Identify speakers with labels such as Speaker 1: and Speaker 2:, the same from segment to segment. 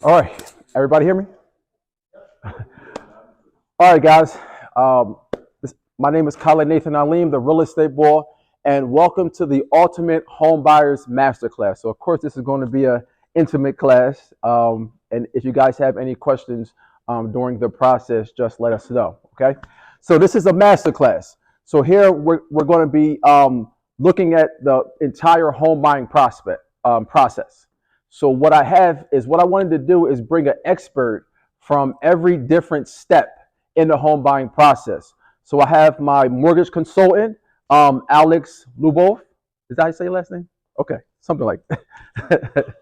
Speaker 1: All right, everybody hear me? All right, guys. Um, my name is Khalid Nathan Alim, the real estate boy, and welcome to the Ultimate Home Buyers Masterclass. So, of course, this is going to be a intimate class, and if you guys have any questions during the process, just let us know. Okay. So, this is a masterclass. So, here we're going to be looking at the entire home buying prospect process. So, what I have is what I wanted to do is bring an expert from every different step in the home buying process. So I have my mortgage consultant, Alex Lubov. Is that how you say your last name? Okay, something like that.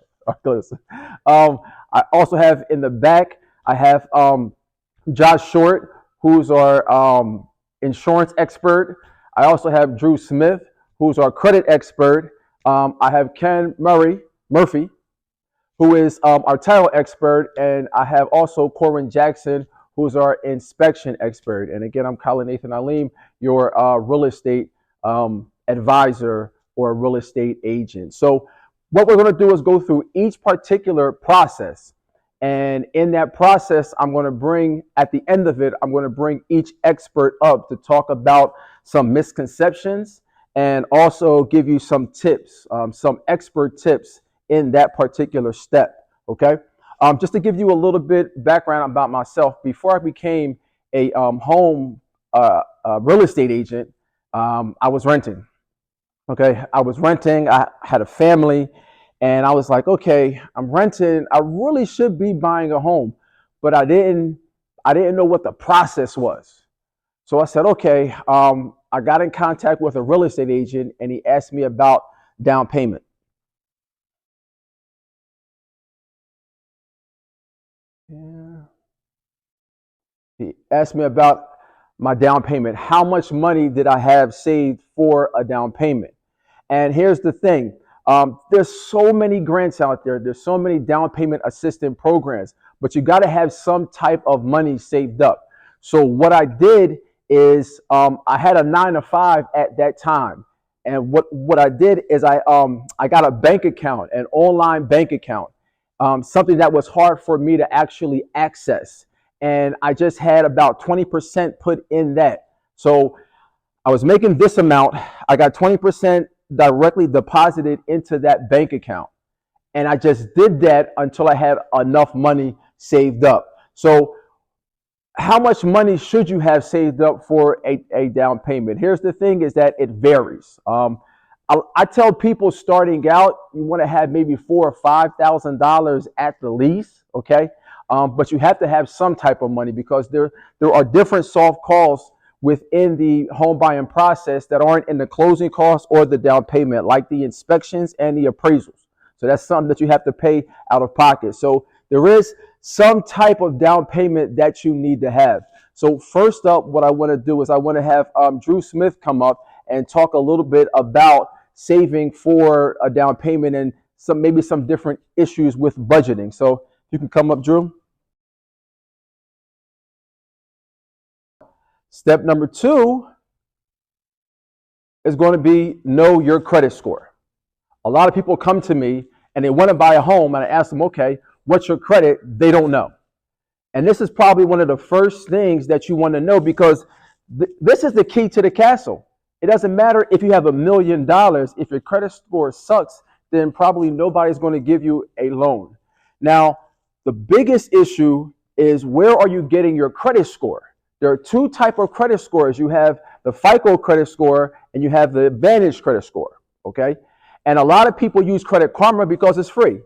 Speaker 1: I also have in the back, I have Josh Short, who's our insurance expert. I also have Drew Smith, who's our credit expert. I have Ken Murphy, who is our title expert, and I have also Corin Jackson, who's our inspection expert. And again, I'm Colin Nathan Alim, your real estate advisor or real estate agent. So what we're going to do is go through each particular process. And in that process, I'm going to bring, at the end of it, I'm going to bring each expert up to talk about some misconceptions and also give you some tips, some expert tips in that particular step. Okay. Just to give you a little bit background about myself, before I became a home real estate agent, I was renting. Okay, I was renting. I had a family, and I was like, okay, I'm renting. I really should be buying a home, but I didn't. I didn't know what the process was. So I said, okay. I got in contact with a real estate agent, and he asked me about down payment. Yeah. He asked me about my down payment. How much money did I have saved for a down payment? And here's the thing. There's so many grants out there. There's so many down payment assistance programs, but you got to have some type of money saved up. So what I did is I had a 9 to 5 at that time. And what I did is I got a bank account, an online bank account, something that was hard for me to actually access. And I just had about 20% put in that. So I was making this amount. I got 20% directly deposited into that bank account. And I just did that until I had enough money saved up. So, how much money should you have saved up for a down payment? Here's the thing is that it varies. I tell people starting out, you want to have maybe $4,000 or $5,000 at the least, okay? But you have to have some type of money because there are different soft costs within the home buying process that aren't in the closing costs or the down payment, like the inspections and the appraisals. So that's something that you have to pay out of pocket. So there is some type of down payment that you need to have. So first up, what I want to do is I want to have Drew Smith come up and talk a little bit about saving for a down payment and maybe some different issues with budgeting. So you can come up, Drew. Step number 2 is going to be know your credit score. A lot of people come to me and they want to buy a home, and I ask them, okay, what's your credit? They don't know. And this is probably one of the first things that you want to know because this is the key to the castle. It doesn't matter if you have $1,000,000. If your credit score sucks, then probably nobody's going to give you a loan. Now, the biggest issue is where are you getting your credit score? There are two types of credit scores. You have the FICO credit score and you have the Advantage credit score. Okay, and a lot of people use Credit Karma because it's free,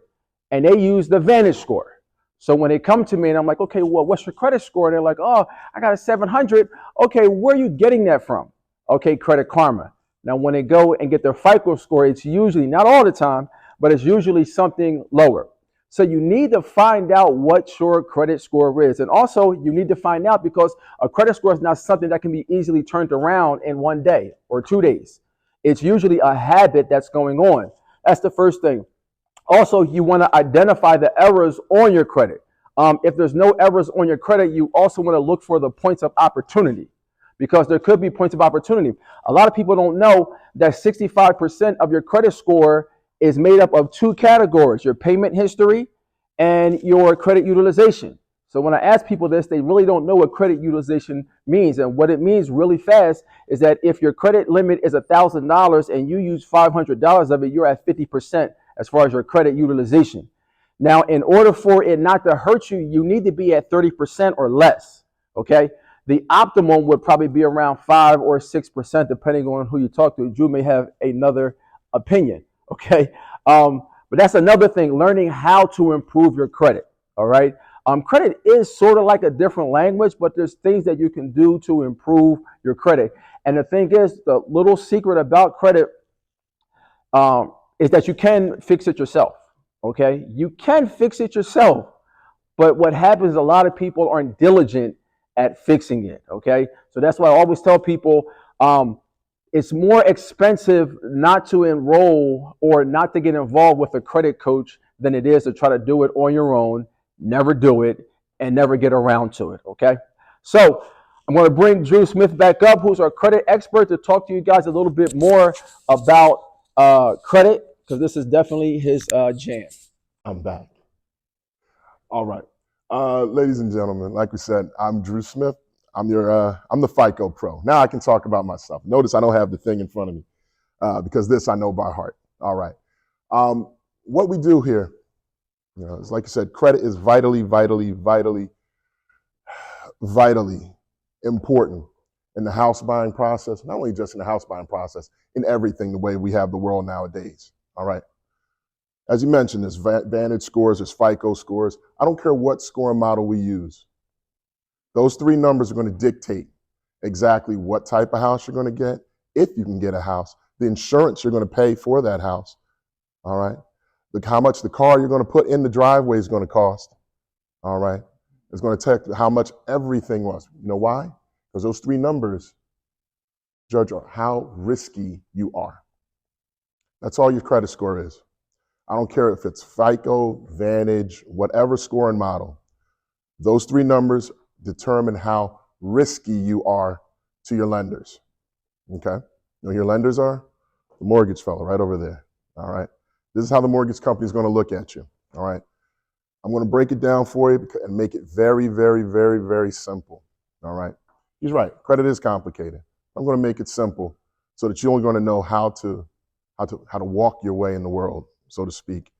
Speaker 1: and they use the Vantage score. So when they come to me and I'm like, okay, well, what's your credit score? And they're like, oh, I got a 700. Okay, where are you getting that from? Okay, Credit Karma. Now, when they go and get their FICO score, it's usually, not all the time, but it's usually something lower. So you need to find out what your credit score is. And also, you need to find out because a credit score is not something that can be easily turned around in 1 day or 2 days. It's usually a habit that's going on. That's the first thing. Also, you want to identify the errors on your credit. If there's no errors on your credit, you also want to look for the points of opportunity because there could be points of opportunity. A lot of people don't know that 65% of your credit score is made up of two categories, your payment history and your credit utilization. So when I ask people this, they really don't know what credit utilization means. And what it means really fast is that if your credit limit is $1,000 and you use $500 of it, you're at 50% as far as your credit utilization. Now, in order for it not to hurt you, you need to be at 30% or less. Okay. The optimum would probably be around 5 or 6%, depending on who you talk to. Drew may have another opinion. Okay. But that's another thing, learning how to improve your credit. All right. Credit is sort of like a different language, but there's things that you can do to improve your credit. And the thing is, the little secret about credit is that you can fix it yourself. Okay. You can fix it yourself. But what happens, a lot of people aren't diligent at fixing it. Okay. So that's why I always tell people, it's more expensive not to enroll or not to get involved with a credit coach than it is to try to do it on your own, never do it, and never get around to it, okay? So I'm going to bring Drew Smith back up, who's our credit expert, to talk to you guys a little bit more about credit, because this is definitely his jam.
Speaker 2: I'm back. All right. Ladies and gentlemen, like we said, I'm Drew Smith. I'm the FICO pro. Now I can talk about myself. Notice I don't have the thing in front of me because this I know by heart. All right. What we do here, is like you said, credit is vitally important in the house buying process. Not only just in the house buying process, in everything the way we have the world nowadays. All right. As you mentioned, there's Vantage scores, there's FICO scores. I don't care what scoring model we use. Those three numbers are going to dictate exactly what type of house you're going to get, if you can get a house, the insurance you're going to pay for that house, all right? How much the car you're going to put in the driveway is going to cost, all right? It's going to tell how much everything was. You know why? Because those three numbers judge how risky you are. That's all your credit score is. I don't care if it's FICO, Vantage, whatever scoring model. Those three numbers determine how risky you are to your lenders, okay? You know who your lenders are? The mortgage fellow right over there, all right? This is how the mortgage company is going to look at you, all right? I'm going to break it down for you and make it very, very, very, very simple, all right? He's right, credit is complicated. I'm going to make it simple so that you're only going to know how to walk your way in the world, so to speak,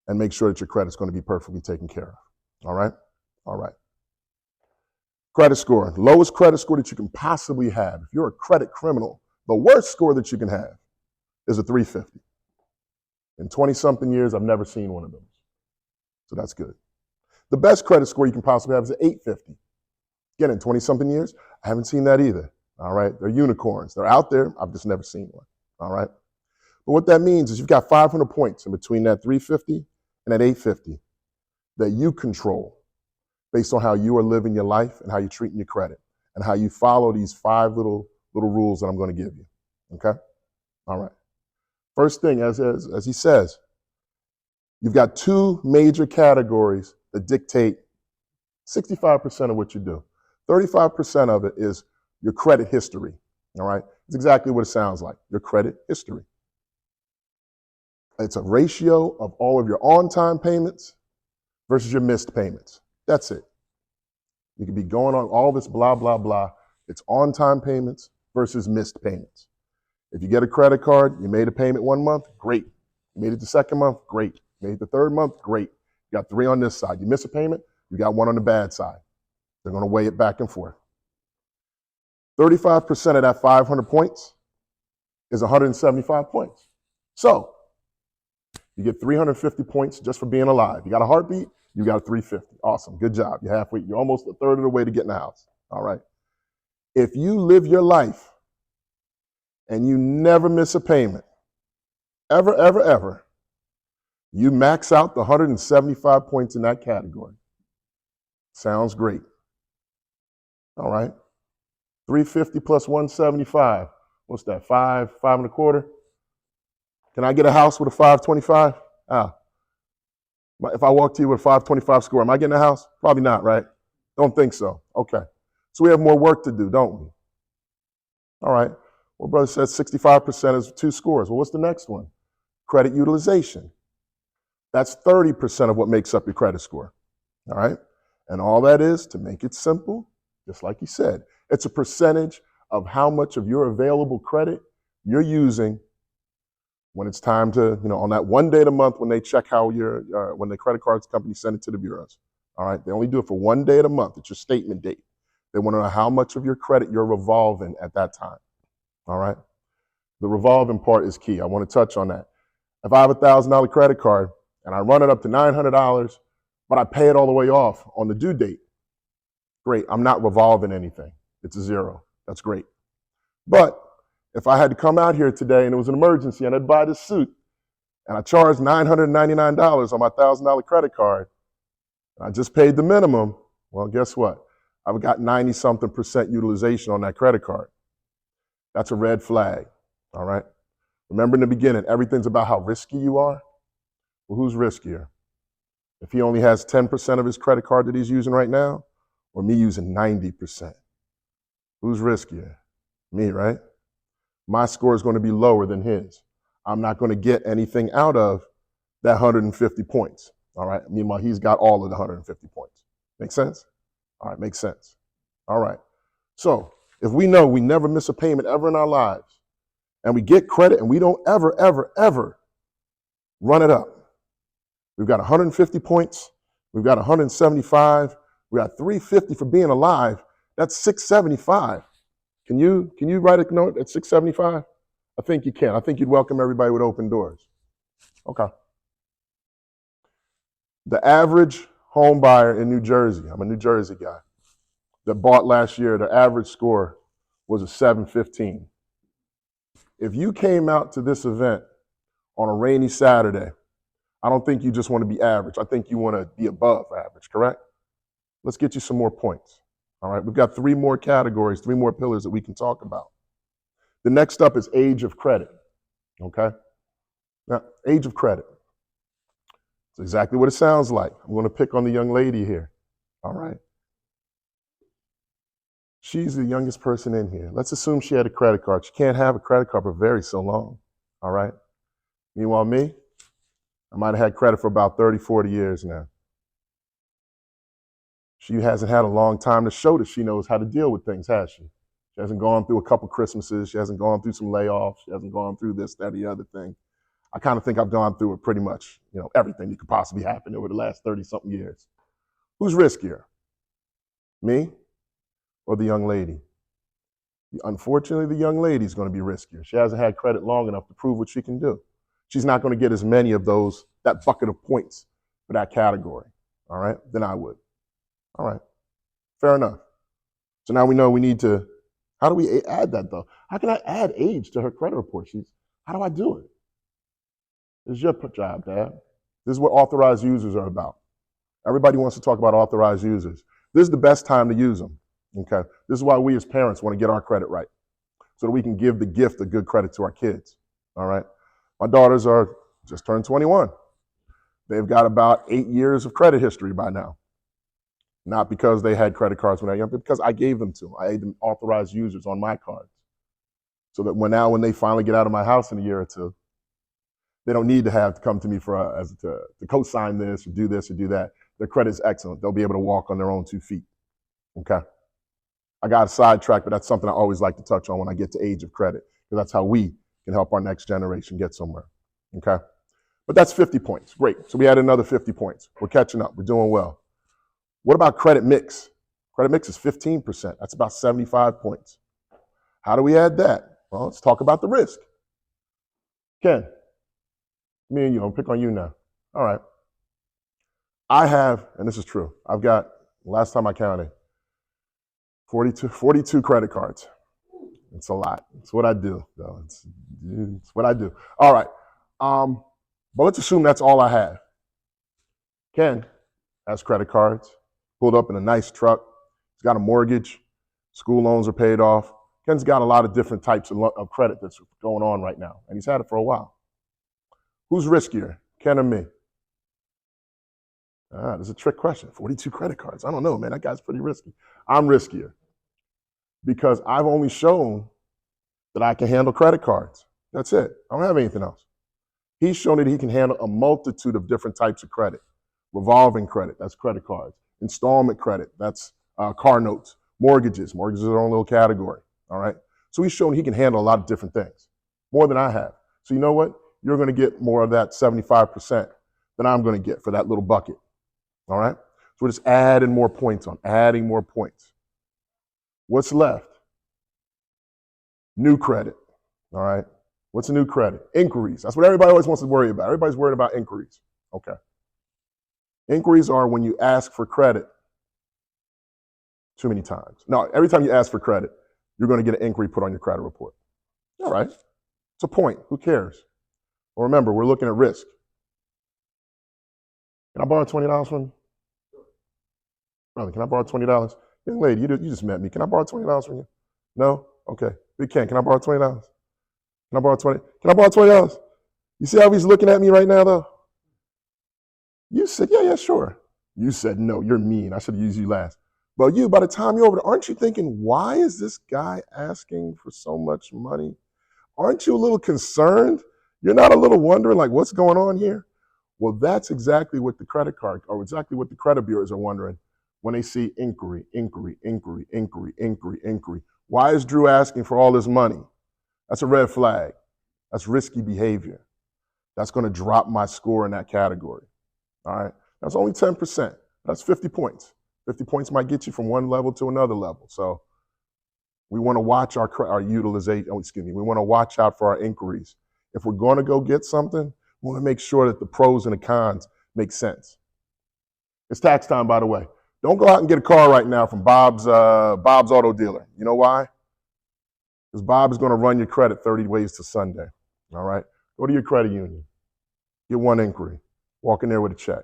Speaker 2: and make sure that your credit's going to be perfectly taken care of, all right? All right. Credit score, lowest credit score that you can possibly have. If you're a credit criminal, the worst score that you can have is a 350. In 20-something years, I've never seen one of those. So that's good. The best credit score you can possibly have is an 850. Again, in 20-something years, I haven't seen that either. All right, they're unicorns. They're out there. I've just never seen one. All right. But what that means is you've got 500 points in between that 350 and that 850 that you control, based on how you are living your life and how you're treating your credit and how you follow these 5 little rules that I'm going to give you, okay? All right. First thing, as he says, you've got 2 major categories that dictate 65% of what you do. 35% of it is your credit history, all right? It's exactly what it sounds like, your credit history. It's a ratio of all of your on-time payments versus your missed payments. That's it. You could be going on all this blah, blah, blah. It's on-time payments versus missed payments. If you get a credit card, you made a payment 1 month, great. You made it the second month, great. You made it the third month, great. You got 3 on this side. You miss a payment, you got 1 on the bad side. They're going to weigh it back and forth. 35% of that 500 points is 175 points. So you get 350 points just for being alive. You got a heartbeat, you got a 350. Awesome, good job. You're halfway, you're almost a third of the way to get in the house. All right. If you live your life and you never miss a payment, ever, ever, ever, you max out the 175 points in that category. Sounds great. All right. 350 plus 175. What's that? 5 and a quarter? Can I get a house with a 525? If I walk to you with a 525 score, am I getting a house? Probably not, right? Don't think so. Okay. So we have more work to do, don't we? All right. Well, brother says 65% is 2 scores. Well, what's the next one? Credit utilization. That's 30% of what makes up your credit score. All right? And all that is, to make it simple, just like you said, it's a percentage of how much of your available credit you're using when it's time to, on that one day of the month when they check when the credit cards company send it to the bureaus. All right? They only do it for one day of the month. It's your statement date. They want to know how much of your credit you're revolving at that time. All right? The revolving part is key. I want to touch on that. If I have a $1,000 credit card and I run it up to $900, but I pay it all the way off on the due date, great. I'm not revolving anything. It's a zero. That's great. But if I had to come out here today and it was an emergency and I'd buy this suit and I charged $999 on my $1,000 credit card, and I just paid the minimum, well, guess what? I've got 90-something% utilization on that credit card. That's a red flag, all right? Remember in the beginning, everything's about how risky you are. Well, who's riskier? If he only has 10% of his credit card that he's using right now, or me using 90%? Who's riskier? Me, right? My score is going to be lower than his. I'm not going to get anything out of that 150 points, all right? Meanwhile, he's got all of the 150 points. Make sense? All right, makes sense. All right. So if we know we never miss a payment ever in our lives, and we get credit and we don't ever, ever, ever run it up. We've got 150 points. We've got 175. We got 350 for being alive. That's 675. Can you write a note at 675? I think you can. I think you'd welcome everybody with open doors. Okay. The average home buyer in New Jersey, I'm a New Jersey guy, that bought last year, the average score was a 715. If you came out to this event on a rainy Saturday, I don't think you just want to be average. I think you want to be above average, correct? Let's get you some more points. All right, we've got 3 more categories, 3 more pillars that we can talk about. The next up is age of credit, okay? Now, age of credit. It's exactly what it sounds like. I'm going to pick on the young lady here, all right? She's the youngest person in here. Let's assume she had a credit card. She can't have a credit card for very so long, all right? Meanwhile, me, I might have had credit for about 30, 40 years now. She hasn't had a long time to show that she knows how to deal with things, has she? She hasn't gone through a couple Christmases. She hasn't gone through some layoffs. She hasn't gone through this, that, the other thing. I kind of think I've gone through it pretty much, everything that could possibly happen over the last 30-something years. Who's riskier? Me or the young lady? Unfortunately, the young lady is going to be riskier. She hasn't had credit long enough to prove what she can do. She's not going to get as many of that bucket of points for that category, all right, than I would. All right, fair enough. So now we know we need to, how do we add that though? How can I add age to her credit report? How do I do it? This is your job, Dad. This is what authorized users are about. Everybody wants to talk about authorized users. This is the best time to use them, okay? This is why we as parents want to get our credit right, so that we can give the gift of good credit to our kids, all right? My daughters are just turned 21. They've got about 8 years of credit history by now. Not because they had credit cards when they were young, but because I gave them to them. I made them authorized users on my cards. So that when they finally get out of my house in a year or two, they don't need to have to come to me to co-sign this or do that. Their credit is excellent. They'll be able to walk on their own 2 feet, okay? I got sidetracked, but that's something I always like to touch on when I get to age of credit, because that's how we can help our next generation get somewhere, okay? But that's 50 points, great. So we had another 50 points. We're catching up, we're doing well. What about credit mix? Credit mix is 15%. That's about 75 points. How do we add that? Well, let's talk about the risk. Ken, me and you, I'm gonna pick on you now. All right. I have, and this is true, I've got, last time I counted, 42 credit cards. It's a lot. It's what I do, though. It's what I do. All right. But let's assume that's all I have. Ken has credit cards, pulled up in a nice truck. He's got a mortgage. School loans are paid off. Ken's got a lot of different types of credit that's going on right now, and he's had it for a while. Who's riskier, Ken or me? This is a trick question. 42 credit cards. I don't know, man. That guy's pretty risky. I'm riskier because I've only shown that I can handle credit cards. That's it. I don't have anything else. He's shown that he can handle a multitude of different types of credit. Revolving credit, that's credit cards. Installment credit, that's car notes. Mortgages are their own little category, all right? So he's shown he can handle a lot of different things, more than I have. So you know what? You're gonna get more of that 75% than I'm gonna get for that little bucket, all right? So we're just adding more points on, adding more points. What's left? New credit, all right? What's a new credit? Inquiries. That's what everybody always wants to worry about. Everybody's worried about inquiries. Okay. Inquiries are when you ask for credit too many times. No, every time you ask for credit, you're going to get an inquiry put on your credit report. All right. It's a point. Who cares? Well, remember, we're looking at risk. Can I borrow $20 from you? Brother, can I borrow $20? Young lady, you just met me. Can I borrow $20 from you? No? Okay. Big Ken, can I borrow $20? Can I borrow 20? Can I borrow $20? You see how he's looking at me right now, though? You said, yeah, sure. You said, no, you're mean. I should have used you last. But you, by the time you're over there, aren't you thinking, why is this guy asking for so much money? Aren't you a little concerned? You're not a little wondering, like, what's going on here? Well, that's exactly what the credit card, or exactly what the credit bureaus are wondering when they see inquiry. Why is Drew asking for all this money? That's a red flag. That's risky behavior. That's going to drop my score in that category. All right? That's only 10%. That's 50 points. 50 points might get you from one level to another level. So we want to watch our utilization. We want to watch out for our inquiries. If we're going to go get something, we want to make sure that the pros and the cons make sense. It's tax time, by the way. Don't go out and get a car right now from Bob's Auto Dealer. You know why? Because Bob is going to run your credit 30 ways to Sunday. All right? Go to your credit union. Get one inquiry. Walk in there with a check.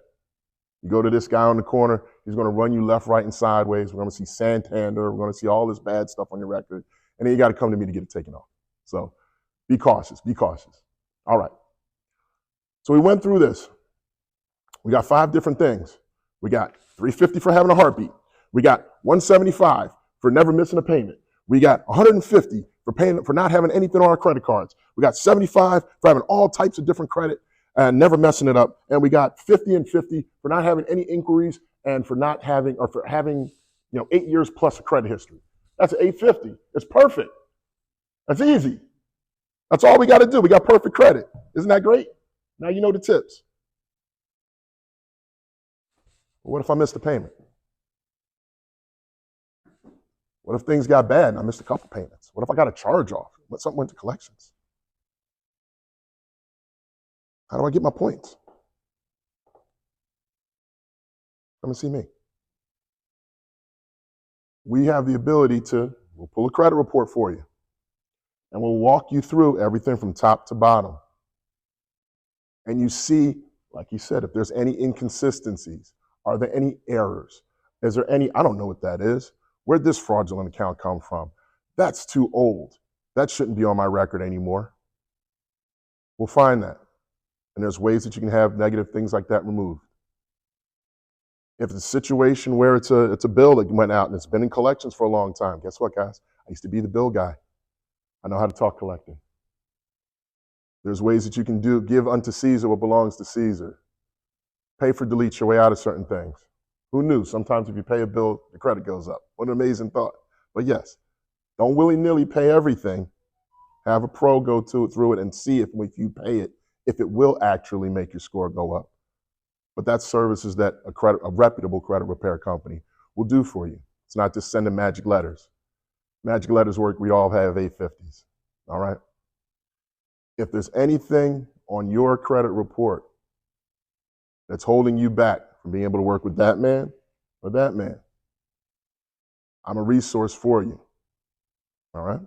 Speaker 2: You go to this guy on the corner, he's going to run you left, right, and sideways. We're going to see Santander. We're going to see all this bad stuff on your record. And then you got to come to me to get it taken off. So be cautious. Be cautious. All right. So we went through this. We got 5 different things. We got $350 for having a heartbeat. We got $175 for never missing a payment. We got $150 for not having anything on our credit cards. We got $75 for having all types of different credit and never messing it up. And we got $50 and $50 for not having any inquiries and for not having, or for having, 8 years plus of credit history. That's $850. It's perfect. That's easy. That's all we got to do. We got perfect credit. Isn't that great? Now you know the tips. But what if I missed a payment? What if things got bad and I missed a couple payments? What if I got a charge off? What something went to collections? How do I get my points? Come and see me. We have the ability we'll pull a credit report for you. And we'll walk you through everything from top to bottom. And you see, like you said, if there's any inconsistencies, are there any errors? Is there any, I don't know what that is. Where'd this fraudulent account come from? That's too old. That shouldn't be on my record anymore. We'll find that. And there's ways that you can have negative things like that removed. If it's a situation where it's a bill that went out and it's been in collections for a long time, guess what, guys? I used to be the bill guy. I know how to talk collecting. There's ways that you can give unto Caesar what belongs to Caesar. Pay for delete your way out of certain things. Who knew? Sometimes if you pay a bill, the credit goes up. What an amazing thought. But yes, don't willy-nilly pay everything. Have a pro go through it and see if you pay it, if it will actually make your score go up. But that's services that a reputable credit repair company will do for you. It's not just sending magic letters. Magic letters work, we all have 850s, all right? If there's anything on your credit report that's holding you back from being able to work with that man or that man, I'm a resource for you, all right?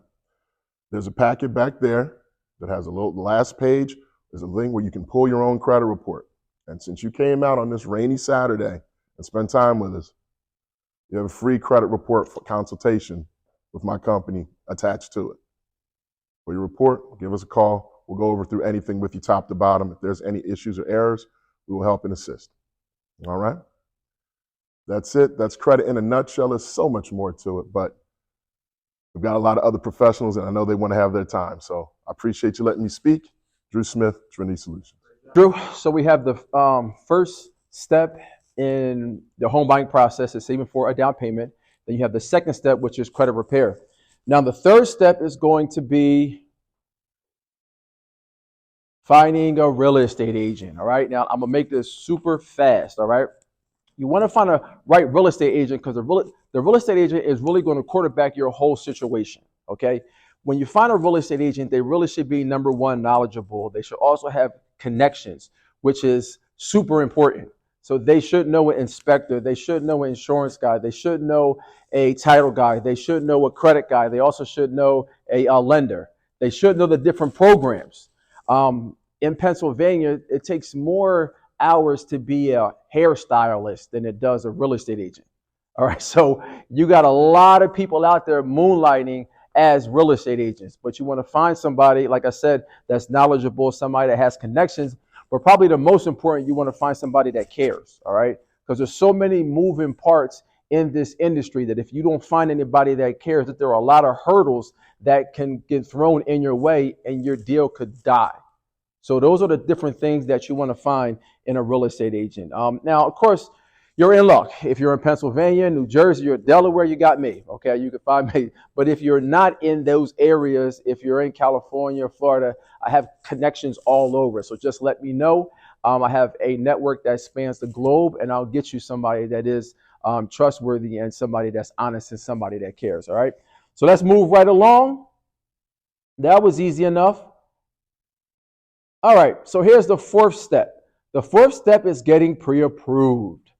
Speaker 2: There's a packet back there that has the last page. There's a link where you can pull your own credit report. And since you came out on this rainy Saturday and spent time with us, you have a free credit report consultation with my company attached to it. For your report, give us a call. We'll go over through anything with you top to bottom. If there's any issues or errors, we will help and assist. All right? That's it. That's credit in a nutshell. There's so much more to it, but we've got a lot of other professionals, and I know they want to have their time. So I appreciate you letting me speak. Drew Smith, Trinity Solutions.
Speaker 1: Drew, so we have the first step in the home buying process is saving for a down payment. Then you have the second step, which is credit repair. Now, the third step is going to be finding a real estate agent. All right. Now, I'm going to make this super fast. All right. You want to find a right real estate agent because the real estate agent is really going to quarterback your whole situation. Okay. When you find a real estate agent, they really should be number one, knowledgeable. They should also have connections, which is super important. So they should know an inspector. They should know an insurance guy. They should know a title guy. They should know a credit guy. They also should know a lender. They should know the different programs. In Pennsylvania, it takes more hours to be a hairstylist than it does a real estate agent. All right. So you got a lot of people out there moonlighting as real estate agents, but you want to find somebody, like I said, that's knowledgeable, somebody that has connections, but probably the most important, you want to find somebody that cares. All right. Because there's so many moving parts in this industry that if you don't find anybody that cares, that there are a lot of hurdles that can get thrown in your way and your deal could die. So those are the different things that you want to find in a real estate agent. Now, of course, you're in luck. If you're in Pennsylvania, New Jersey, or Delaware, you got me. Okay, you can find me. But if you're not in those areas, if you're in California, Florida, I have connections all over. So just let me know. I have a network that spans the globe, and I'll get you somebody that is trustworthy and somebody that's honest and somebody that cares. All right. So let's move right along. That was easy enough. All right, so here's the fourth step. The fourth step is getting pre-approved.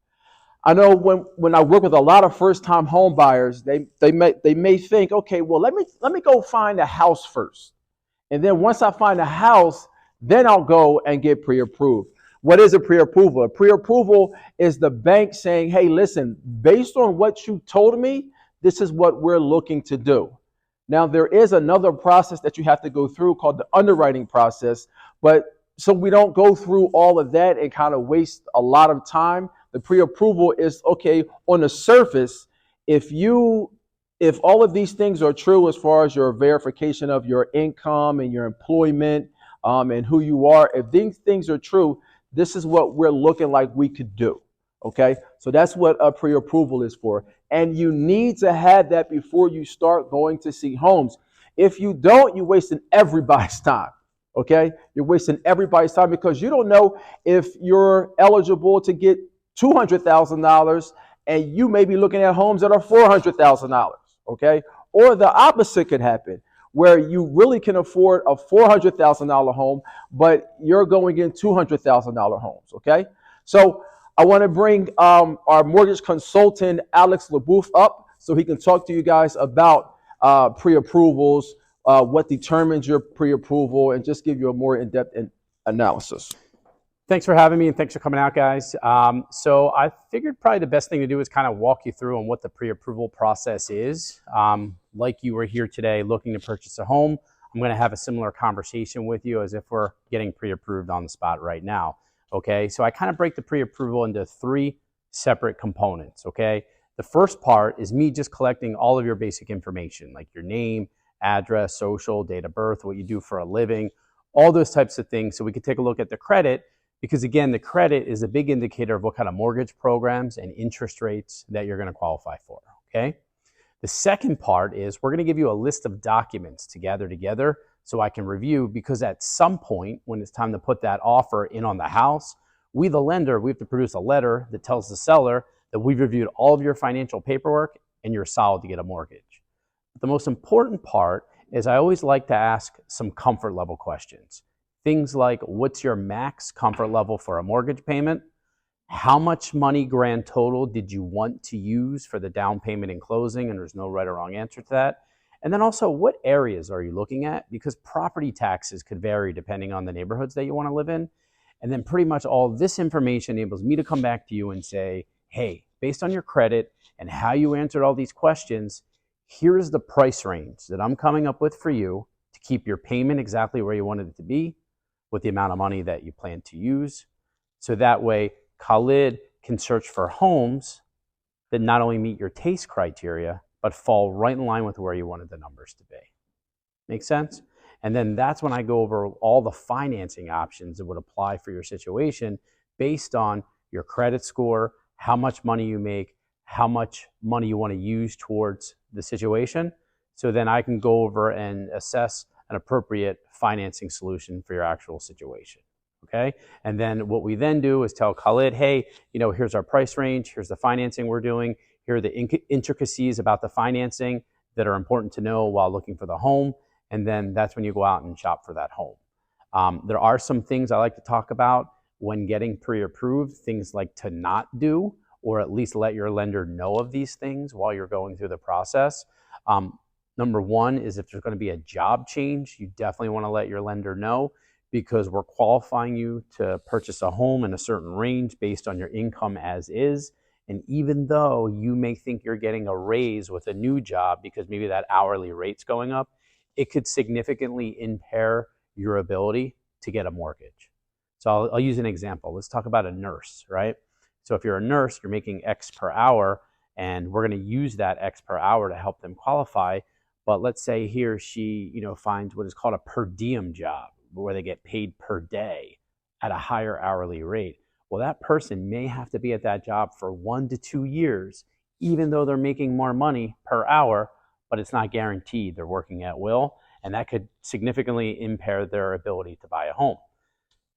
Speaker 1: I know when I work with a lot of first-time home buyers, they may think, okay, well let me go find a house first, and then once I find a house, then I'll go and get pre-approved. What is a pre-approval? A pre-approval is the bank saying, hey, listen, based on what you told me, this is what we're looking to do. Now, there is another process that you have to go through called the underwriting process, but so we don't go through all of that and kind of waste a lot of time. The pre-approval is, okay, on the surface, if all of these things are true as far as your verification of your income and your employment and who you are, if these things are true, this is what we're looking like we could do. Okay, so that's what a pre-approval is for. And you need to have that before you start going to see homes. If you don't, you're wasting everybody's time. Okay, you're wasting everybody's time because you don't know if you're eligible to get $200,000 and you may be looking at homes that are $400,000. Okay, or the opposite could happen where you really can afford a $400,000 home, but you're going in $200,000 homes. Okay, so I want to bring our mortgage consultant, Alex LaBouffe, up so he can talk to you guys about pre-approvals, what determines your pre-approval, and just give you a more in-depth analysis.
Speaker 3: Thanks for having me, and thanks for coming out, guys. So I figured probably the best thing to do is kind of walk you through on what the pre-approval process is. Like you were here today looking to purchase a home, I'm going to have a similar conversation with you as if we're getting pre-approved on the spot right now. Okay, so I kind of break the pre-approval into three separate components. Okay, the first part is me just collecting all of your basic information, like your name, address, social, date of birth, what you do for a living, all those types of things, so we could take a look at the credit, because again, the credit is a big indicator of what kind of mortgage programs and interest rates that you're going to qualify for. Okay, the second part is we're going to give you a list of documents to gather together so I can review, because at some point when it's time to put that offer in on the house, we, the lender, we have to produce a letter that tells the seller that we've reviewed all of your financial paperwork and you're solid to get a mortgage. But the most important part is I always like to ask some comfort level questions. Things like, what's your max comfort level for a mortgage payment? How much money grand total did you want to use for the down payment and closing? And there's no right or wrong answer to that. And then also, what areas are you looking at? Because property taxes could vary depending on the neighborhoods that you want to live in. And then pretty much all this information enables me to come back to you and say, hey, based on your credit and how you answered all these questions, here's the price range that I'm coming up with for you to keep your payment exactly where you wanted it to be with the amount of money that you plan to use. So that way, Khalid can search for homes that not only meet your taste criteria, but fall right in line with where you wanted the numbers to be. Make sense? And then that's when I go over all the financing options that would apply for your situation based on your credit score, how much money you make, how much money you want to use towards the situation. So then I can go over and assess an appropriate financing solution for your actual situation. Okay. And then what we then do is tell Khalid, hey, here's our price range, here's the financing we're doing, here are the intricacies about the financing that are important to know while looking for the home. And then that's when you go out and shop for that home. There are some things I like to talk about when getting pre-approved, things like to not do, or at least let your lender know of these things while you're going through the process. Number one is if there's going to be a job change, you definitely want to let your lender know, because we're qualifying you to purchase a home in a certain range based on your income as is. And even though you may think you're getting a raise with a new job because maybe that hourly rate's going up, it could significantly impair your ability to get a mortgage. So I'll use an example. Let's talk about a nurse, right? So if you're a nurse, you're making X per hour, and we're going to use that X per hour to help them qualify. But let's say he or she, finds what is called a per diem job, where they get paid per day at a higher hourly rate. Well, that person may have to be at that job for 1 to 2 years, even though they're making more money per hour, but it's not guaranteed. They're working at will, and that could significantly impair their ability to buy a home.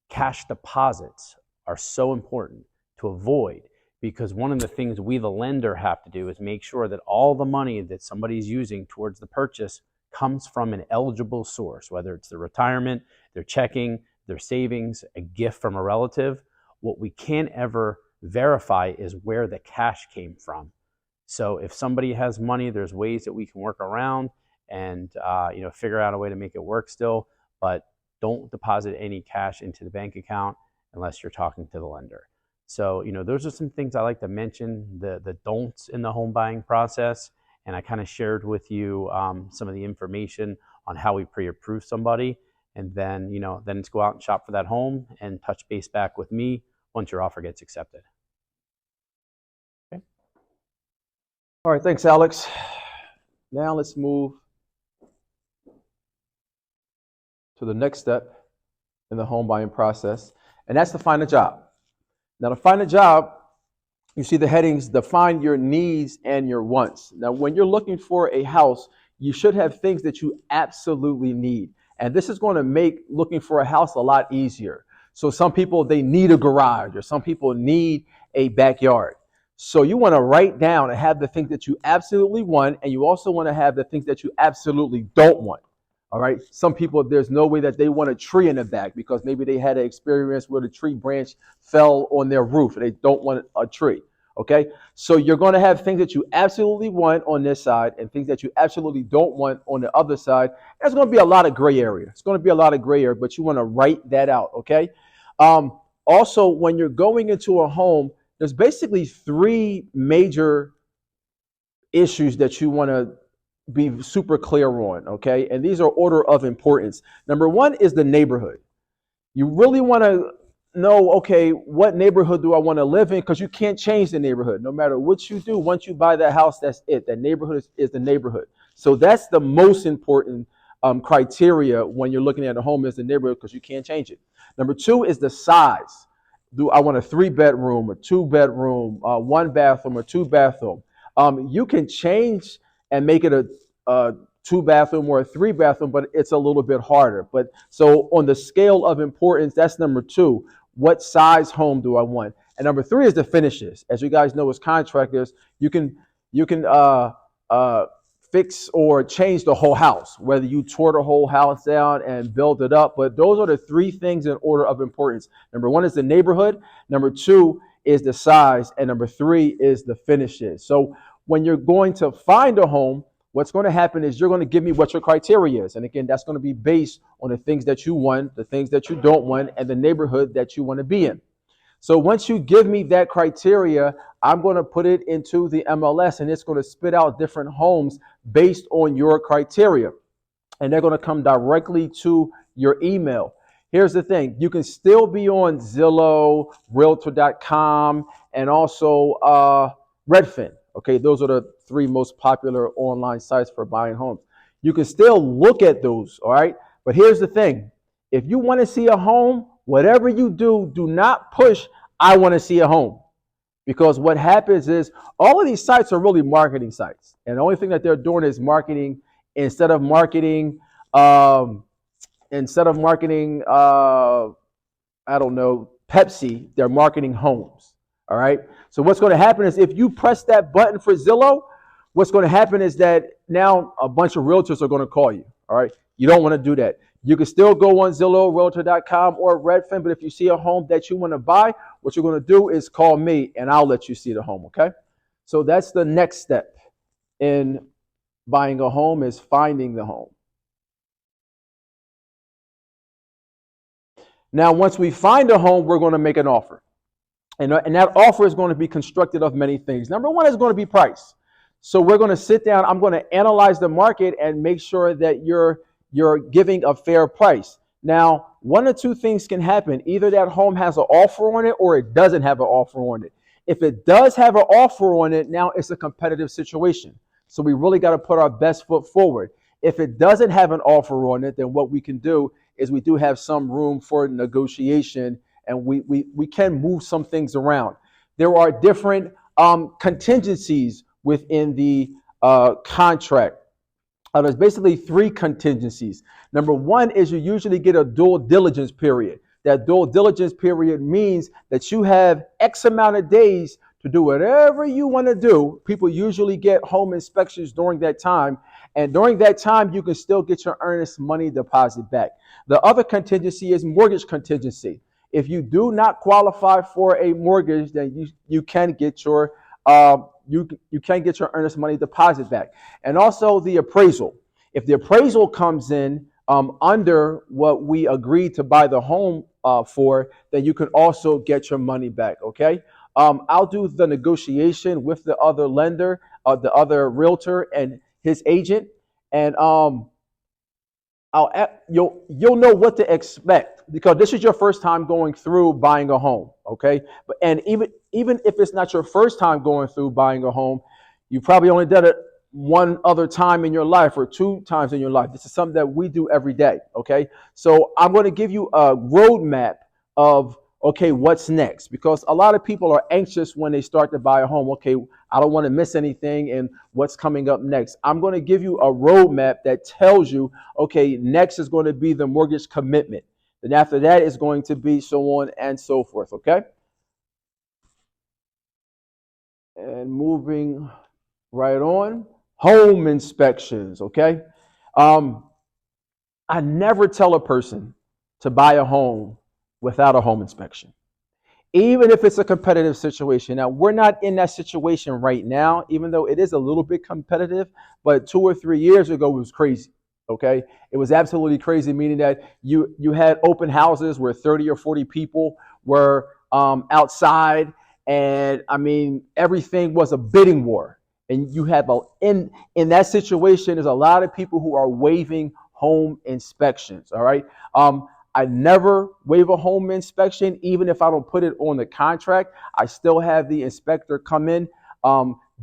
Speaker 3: Cash deposits are so important to avoid, because one of the things we, the lender, have to do is make sure that all the money that somebody's using towards the purchase comes from an eligible source, whether it's their retirement, their checking, their savings, a gift from a relative. What we can't ever verify is where the cash came from. So if somebody has money, there's ways that we can work around and figure out a way to make it work still, but don't deposit any cash into the bank account unless you're talking to the lender. So, those are some things I like to mention, the don'ts in the home buying process. And I kind of shared with you some of the information on how we pre-approve somebody. And then, then it's go out and shop for that home and touch base back with me once your offer gets accepted. Okay.
Speaker 1: All right, thanks, Alex. Now let's move to the next step in the home buying process, and that's to find a job. Now, to find a job, you see the headings: define your needs and your wants. Now, when you're looking for a house, you should have things that you absolutely need. And this is going to make looking for a house a lot easier. So some people, they need a garage, or some people need a backyard. So you want to write down and have the things that you absolutely want, and you also want to have the things that you absolutely don't want. All right. Some people, there's no way that they want a tree in the back because maybe they had an experience where the tree branch fell on their roof and they don't want a tree. Okay. So you're going to have things that you absolutely want on this side and things that you absolutely don't want on the other side. There's going to be a lot of gray area. It's going to be a lot of gray area, but you want to write that out. Okay. Also, when you're going into a home, there's basically 3 major issues that you want to be super clear on, okay? And these are order of importance. Number 1 is the neighborhood. You really want to know, okay, what neighborhood do I want to live in? Because you can't change the neighborhood. No matter what you do, once you buy that house, that's it. That neighborhood is the neighborhood. So that's the most important criteria when you're looking at a home, is the neighborhood, because you can't change it. Number 2 is the size. Do I want a 3-bedroom, a 2-bedroom, 1 bathroom, or 2 bathroom? You can change and make it a 2-bathroom or a 3-bathroom, but it's a little bit harder. But so on the scale of importance, that's number 2. What size home do I want? And number 3 is the finishes. As you guys know, as contractors, you can fix or change the whole house, whether you tore the whole house down and build it up. But those are the 3 things in order of importance. Number 1 is the neighborhood. Number 2 is the size. And number 3 is the finishes. So when you're going to find a home, what's going to happen is you're going to give me what your criteria is. And again, that's going to be based on the things that you want, the things that you don't want, and the neighborhood that you want to be in. So once you give me that criteria, I'm going to put it into the MLS, and it's going to spit out different homes based on your criteria. And they're going to come directly to your email. Here's the thing. You can still be on Zillow, Realtor.com, and also Redfin. Okay, those are the 3 most popular online sites for buying homes. You can still look at those, all right? But here's the thing. If you want to see a home, whatever you do, do not push, I want to see a home. Because what happens is all of these sites are really marketing sites. And the only thing that they're doing is marketing instead of marketing, um, I don't know, Pepsi, they're marketing homes. All right. So what's going to happen is if you press that button for Zillow, what's going to happen is that now a bunch of realtors are going to call you. All right. You don't want to do that. You can still go on Zillow, Realtor.com, or Redfin, but if you see a home that you want to buy, what you're going to do is call me and I'll let you see the home, okay? So that's the next step in buying a home, is finding the home. Now, once we find a home, we're going to make an offer. And that offer is going to be constructed of many things. Number one is going to be price. So we're going to sit down, I'm going to analyze the market and make sure that you're giving a fair price. Now, one or two things can happen. Either that home has an offer on it or it doesn't have an offer on it. If it does have an offer on it, now it's a competitive situation. So we really got to put our best foot forward. If it doesn't have an offer on it, then what we can do is we do have some room for negotiation, and we can move some things around. There are different contingencies within the contract. There's basically three contingencies. Number one is you usually get a due diligence period. That due diligence period means that you have X amount of days to do whatever you want to do. People usually get home inspections during that time. And during that time, you can still get your earnest money deposit back. The other contingency is mortgage contingency. If you do not qualify for a mortgage, then you can get your you can get your earnest money deposit back. And also the appraisal. If the appraisal comes in under what we agreed to buy the home for, then you can also get your money back, okay? I'll do the negotiation with the other lender, the other realtor and his agent, and you'll know what to expect, because this is your first time going through buying a home, okay? But and even if it's not your first time going through buying a home, you probably only did it one other time in your life or two times in your life. This is something that we do every day, okay? So I'm going to give you a roadmap of, okay, what's next? Because a lot of people are anxious when they start to buy a home. Okay, I don't want to miss anything and what's coming up next. I'm going to give you a roadmap that tells you, okay, next is going to be the mortgage commitment. Then after that is going to be so on and so forth, okay? And moving right on, home inspections, okay? I never tell a person to buy a home without a home inspection, even if it's a competitive situation. Now, we're not in that situation right now, even though it is a little bit competitive, but 2 or 3 years ago, it was crazy, okay? It was absolutely crazy, meaning that you had open houses where 30 or 40 people were outside, and I mean, everything was a bidding war. And you have in that situation, there's a lot of people who are waiving home inspections, all right? I never waive a home inspection, even if I don't put it on the contract. I still have the inspector come in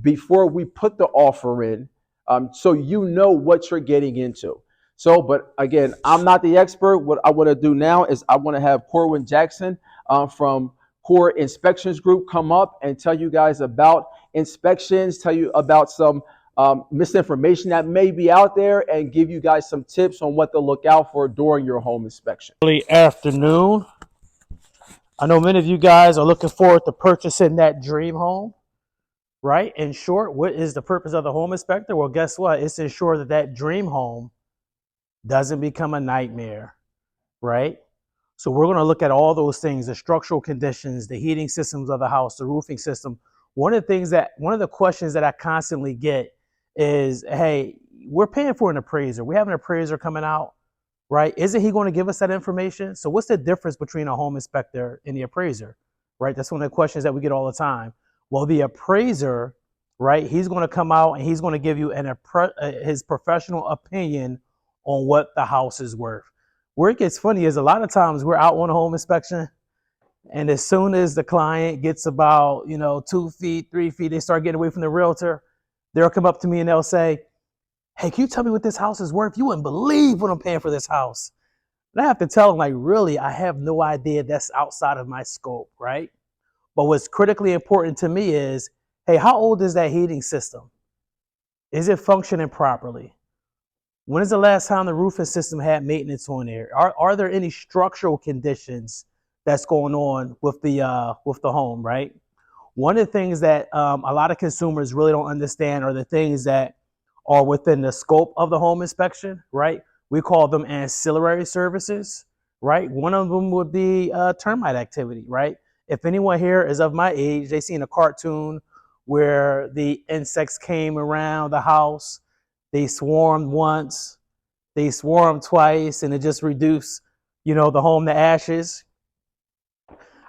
Speaker 1: before we put the offer in, so you know what you're getting into. So, but again, I'm not the expert. What I want to do now is I want to have Corwin Jackson from Core Inspections Group come up and tell you guys about inspections, tell you about some misinformation that may be out there, and give you guys some tips on what to look out for during your home inspection.
Speaker 4: Early afternoon. I know many of you guys are looking forward to purchasing that dream home, right? In short, what is the purpose of the home inspector? Well, guess what? It's to ensure that that dream home doesn't become a nightmare, right? So we're going to look at all those things, the structural conditions, the heating systems of the house, the roofing system. One of the questions that I constantly get is, hey, we're paying for an appraiser. We have an appraiser coming out, right? Isn't he going to give us that information? So what's the difference between a home inspector and the appraiser, right? That's one of the questions that we get all the time. Well, the appraiser, right, he's going to come out and he's going to give you his professional opinion on what the house is worth. Where it gets funny is a lot of times we're out on a home inspection, and as soon as the client gets about, 2 feet, 3 feet, they start getting away from the realtor, they'll come up to me and they'll say, hey, can you tell me what this house is worth? You wouldn't believe what I'm paying for this house. And I have to tell them, like, really, I have no idea. That's outside of my scope, right? But what's critically important to me is, hey, how old is that heating system? Is it functioning properly? When is the last time the roofing system had maintenance on there? Are there any structural conditions that's going on with the home, right? One of the things that a lot of consumers really don't understand are the things that are within the scope of the home inspection, right? We call them ancillary services, right? One of them would be termite activity, right? If anyone here is of my age, they've seen a cartoon where the insects came around the house, they swarmed once, they swarmed twice, and it just reduced, the home to ashes.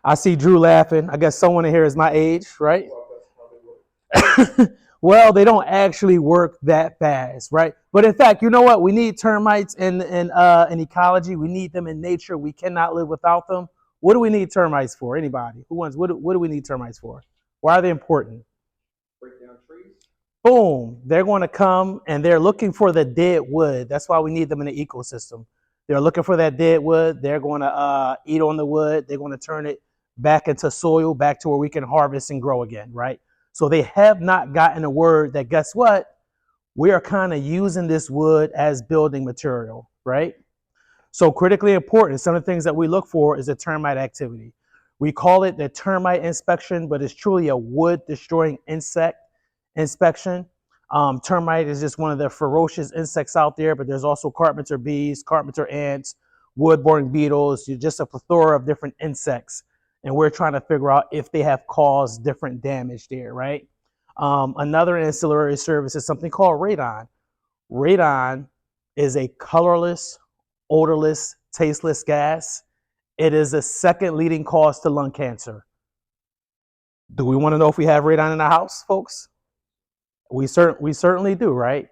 Speaker 4: I see Drew laughing. I guess someone in here is my age, right? Well, they don't actually work that fast, right? But in fact, you know what? We need termites in ecology. We need them in nature. We cannot live without them. What do we need termites for? Anybody? Who wants? What do we need termites for? Why are they important?
Speaker 1: Break down trees.
Speaker 4: Boom. They're going to come and they're looking for the dead wood. That's why we need them in the ecosystem. They're looking for that dead wood. They're going to eat on the wood. They're going to turn it back into soil, back to where we can harvest and grow again, right? So they have not gotten a word that, guess what? We are kind of using this wood as building material, right? So critically important, some of the things that we look for is the termite activity. We call it the termite inspection, but it's truly a wood destroying insect inspection. Termite is just one of the ferocious insects out there, but there's also carpenter bees, carpenter ants, wood-boring beetles, just a plethora of different insects. And we're trying to figure out if they have caused different damage there, right? Another ancillary service is something called radon. Radon is a colorless, odorless, tasteless gas. It is the second leading cause to lung cancer. Do we want to know if we have radon in the house, folks? We certainly do, right?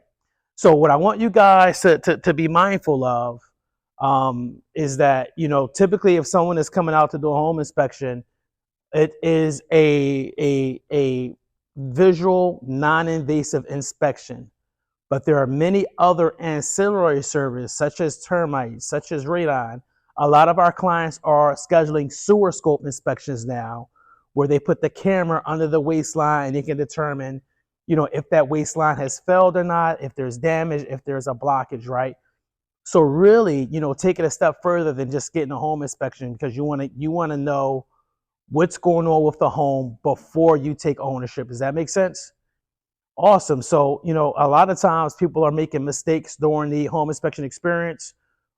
Speaker 4: So what I want you guys to be mindful of is that, typically if someone is coming out to do a home inspection, it is a visual, non-invasive inspection. But there are many other ancillary services, such as termites, such as radon. A lot of our clients are scheduling sewer scope inspections now, where they put the camera under the waistline and they can determine, if that waistline has failed or not, if there's damage, if there's a blockage, right? So really, take it a step further than just getting a home inspection, because you want to know what's going on with the home before you take ownership. Does that make sense? Awesome. So, a lot of times people are making mistakes during the home inspection experience.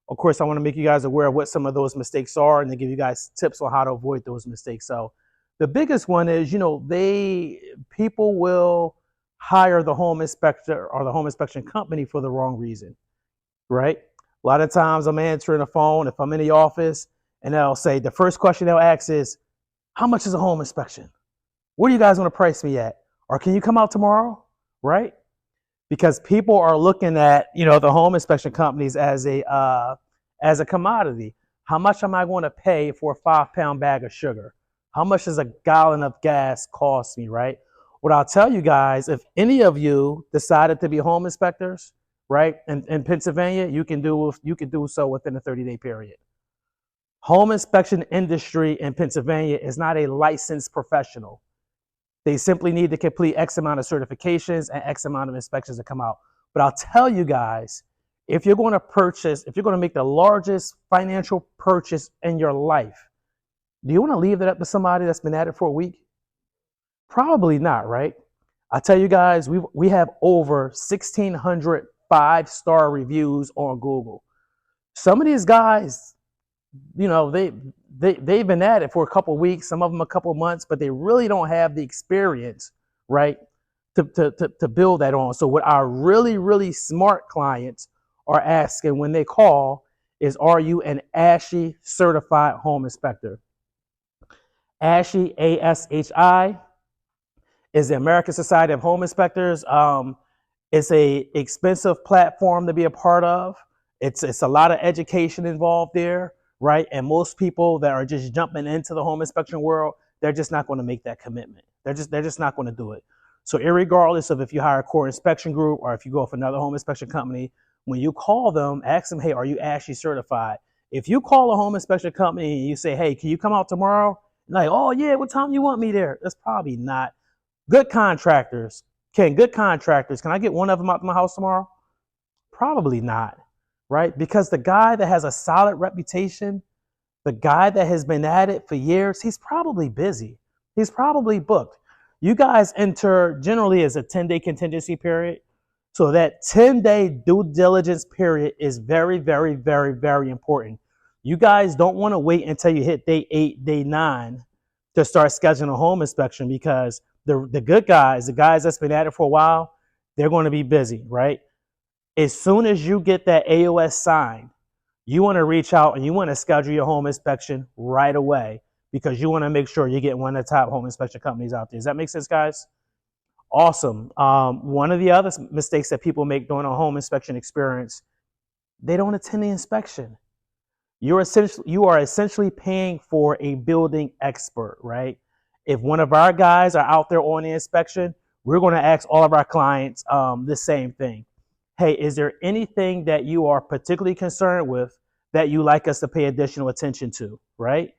Speaker 4: Of course, I want to make you guys aware of what some of those mistakes are and then give you guys tips on how to avoid those mistakes. So the biggest one is, people will hire the home inspector or the home inspection company for the wrong reason, right? A lot of times I'm answering the phone if I'm in the office, and they'll say, the first question they'll ask is, how much is a home inspection? What are you guys going to price me at? Or can you come out tomorrow, right? Because people are looking at, the home inspection companies as a commodity. How much am I going to pay for a 5-pound bag of sugar? How much does a gallon of gas cost me, right? What I'll tell you guys, if any of you decided to be home inspectors, right, in Pennsylvania, you can do so within a 30-day period. Home inspection industry in Pennsylvania is not a licensed professional. They simply need to complete X amount of certifications and X amount of inspections to come out. But I'll tell you guys, if you're going to make the largest financial purchase in your life, do you want to leave that up to somebody that's been at it for a week? Probably not, right? I tell you guys, we have over 1,600 5-star reviews on Google. Some of these guys, they've been at it for a couple of weeks, some of them a couple of months, but they really don't have the experience, right, to build that on. So what our really, really smart clients are asking when they call is, are you an ASHI certified home inspector? ASHI, ASHI, is the American Society of Home Inspectors. It's a expensive platform to be a part of. It's a lot of education involved there, right? And most people that are just jumping into the home inspection world, they're just not going to make that commitment. They're just not going to do it. So irregardless of if you hire a core inspection group or if you go with another home inspection company, when you call them, ask them, hey, are you actually certified? If you call a home inspection company and you say, hey, can you come out tomorrow? Like, oh yeah, what time you want me there? That's probably not. Good contractors, can I get one of them out to my house tomorrow? Probably not, right? Because the guy that has a solid reputation, the guy that has been at it for years, he's probably busy. He's probably booked. You guys enter generally as a 10-day contingency period. So that 10-day due diligence period is very, very, very, very important. You guys don't want to wait until you hit day 8, day 9 to start scheduling a home inspection, because the good guys, the guys that's been at it for a while, they're going to be busy, right? As soon as you get that AOS signed, you want to reach out and you want to schedule your home inspection right away, because you want to make sure you get one of the top home inspection companies out there. Does that make sense, guys? Awesome. One of the other mistakes that people make during a home inspection experience, they don't attend the inspection. You are essentially paying for a building expert, right? If one of our guys are out there on the inspection, we're going to ask all of our clients the same thing. Hey, is there anything that you are particularly concerned with that you like us to pay additional attention to, right?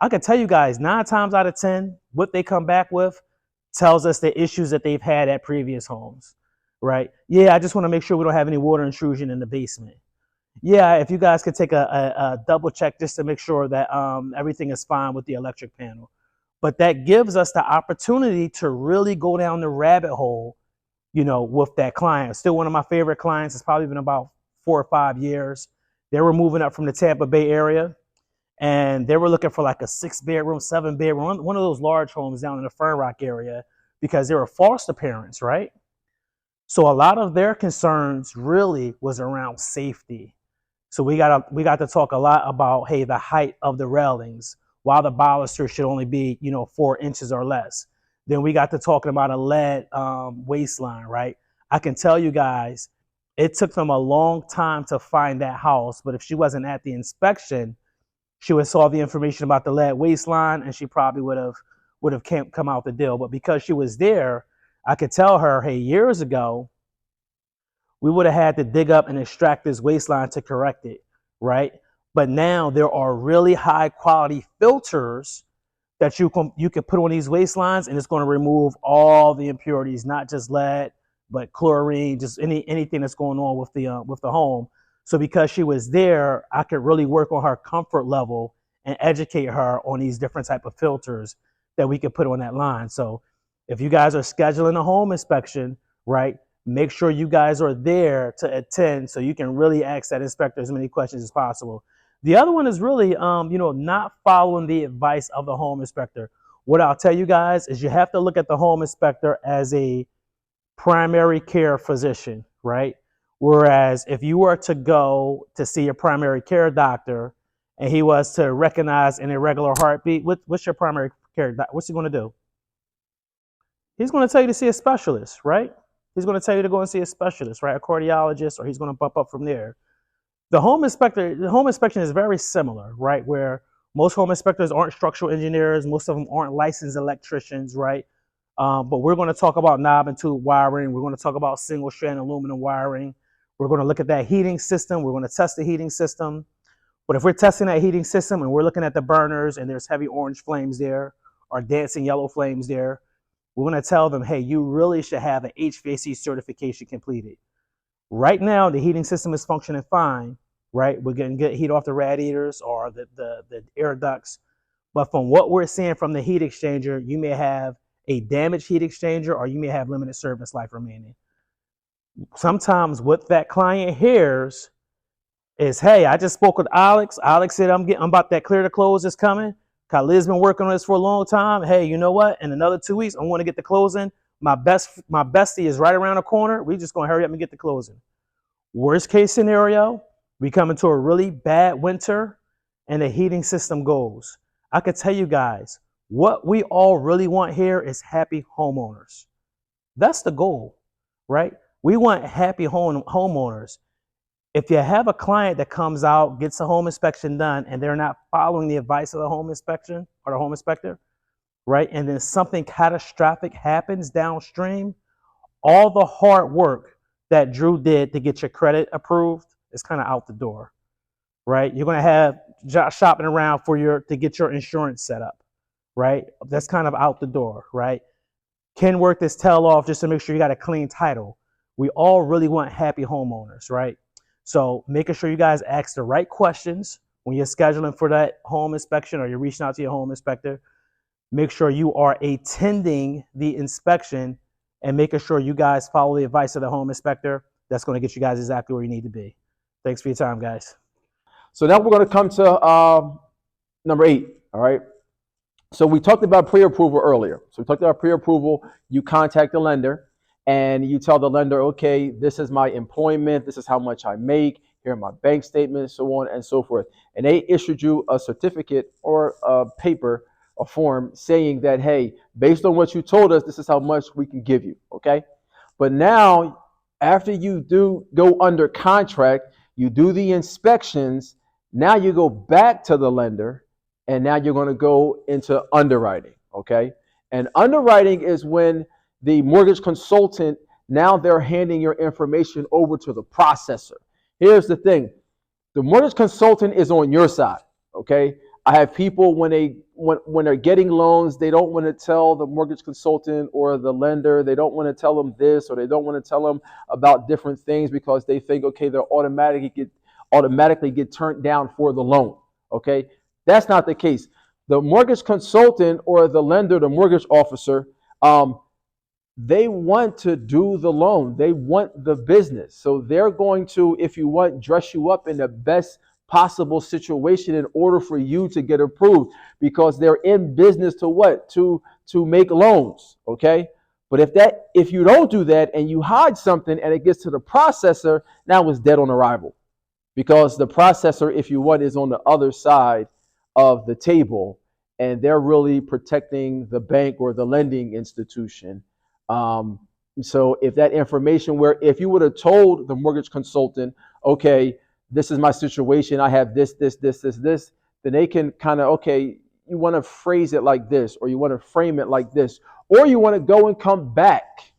Speaker 4: I can tell you guys, 9 times out of 10, what they come back with tells us the issues that they've had at previous homes, right? Yeah, I just want to make sure we don't have any water intrusion in the basement. Yeah, if you guys could take a double check just to make sure that everything is fine with the electric panel. But that gives us the opportunity to really go down the rabbit hole, with that client. Still one of my favorite clients. It's probably been about 4 or 5 years. They were moving up from the Tampa Bay area, and they were looking for like a 6-bedroom, 7-bedroom, one of those large homes down in the Fern Rock area, because they were foster parents, right? So a lot of their concerns really was around safety. So we got to talk a lot about, hey, the height of the railings, while the baluster should only be 4 inches or less. Then we got to talking about a lead waistline, right? I can tell you guys, it took them a long time to find that house, but if she wasn't at the inspection, she would have saw the information about the lead waistline, and she probably would have come out the deal. But because she was there, I could tell her, hey, years ago, we would have had to dig up and extract this waistline to correct it, right? But now there are really high quality filters that you can put on these waistlines, and it's going to remove all the impurities, not just lead, but chlorine, just anything that's going on with the home. So because she was there, I could really work on her comfort level and educate her on these different type of filters that we could put on that line. So if you guys are scheduling a home inspection, right, make sure you guys are there to attend so you can really ask that inspector as many questions as possible. The other one is really, not following the advice of the home inspector. What I'll tell you guys is you have to look at the home inspector as a primary care physician, right? Whereas if you were to go to see a primary care doctor and he was to recognize an irregular heartbeat, what's your primary care doctor? What's he going to do? He's going to tell you to see a specialist, right? He's going to tell you to go and see a specialist, right? A cardiologist, or he's going to bump up from there. The home inspection is very similar, right? Where most home inspectors aren't structural engineers. Most of them aren't licensed electricians, right? But we're going to talk about knob and tube wiring. We're going to talk about single strand aluminum wiring. We're going to look at that heating system. We're going to test the heating system. But if we're testing that heating system and we're looking at the burners and there's heavy orange flames there or dancing yellow flames there, we're going to tell them, hey, you really should have an HVAC certification completed. Right now, the heating system is functioning fine, right? We're getting good heat off the radiators or the air ducts. But from what we're seeing from the heat exchanger, you may have a damaged heat exchanger or you may have limited service life remaining. Sometimes what that client hears is, hey, I just spoke with Alex. Alex said I'm about that clear to close is coming. Khalid's been working on this for a long time. Hey, you know what? In another 2 weeks, I want to get the closing. My bestie is right around the corner. We just gonna hurry up and get the closing. Worst case scenario, we come into a really bad winter and the heating system goes. I could tell you guys, what we all really want here is happy homeowners. That's the goal, right? We want happy homeowners. If you have a client that comes out, gets a home inspection done, and they're not following the advice of the home inspection or the home inspector, right? And then something catastrophic happens downstream, all the hard work that Drew did to get your credit approved is kind of out the door, right? You're going to have shopping around to get your insurance set up, right? That's kind of out the door, right? Ken worked his tail off just to make sure you got a clean title. We all really want happy homeowners, right? So making sure you guys ask the right questions when you're scheduling for that home inspection or you're reaching out to your home inspector. Make sure you are attending the inspection and making sure you guys follow the advice of the home inspector. That's going to get you guys exactly where you need to be. Thanks for your time, guys.
Speaker 1: So now we're going to come to number 8. All right. So we talked about pre-approval earlier. So we talked about pre-approval. You contact the lender and you tell the lender, okay, this is my employment. This is how much I make. Here are my bank statements, so on and so forth. And they issued you a certificate or a paper, a form saying that, hey, based on what you told us, this is how much we can give you. Okay. But now, after you do go under contract, you do the inspections. Now you go back to the lender. And now you're going to go into underwriting, okay? And underwriting is when the mortgage consultant, now they're handing your information over to the processor. Here's the thing. The mortgage consultant is on your side, okay? I have people when they're getting loans, they don't want to tell the mortgage consultant or the lender, they don't want to tell them this or they don't want to tell them about different things because they think, okay, they'll automatically get turned down for the loan, okay? That's not the case. The mortgage consultant or the lender, the mortgage officer, they want to do the loan. They want the business. So they're going to, if you want, dress you up in the best possible situation in order for you to get approved because they're in business to what? To make loans, okay? But if you don't do that and you hide something and it gets to the processor, now it's dead on arrival because the processor, if you want, is on the other side of the table and they're really protecting the bank or the lending institution. So if that information if you would have told the mortgage consultant, okay, this is my situation, I have this, then they can kind of, okay, you want to phrase it like this, or you want to frame it like this, or you want to go and come back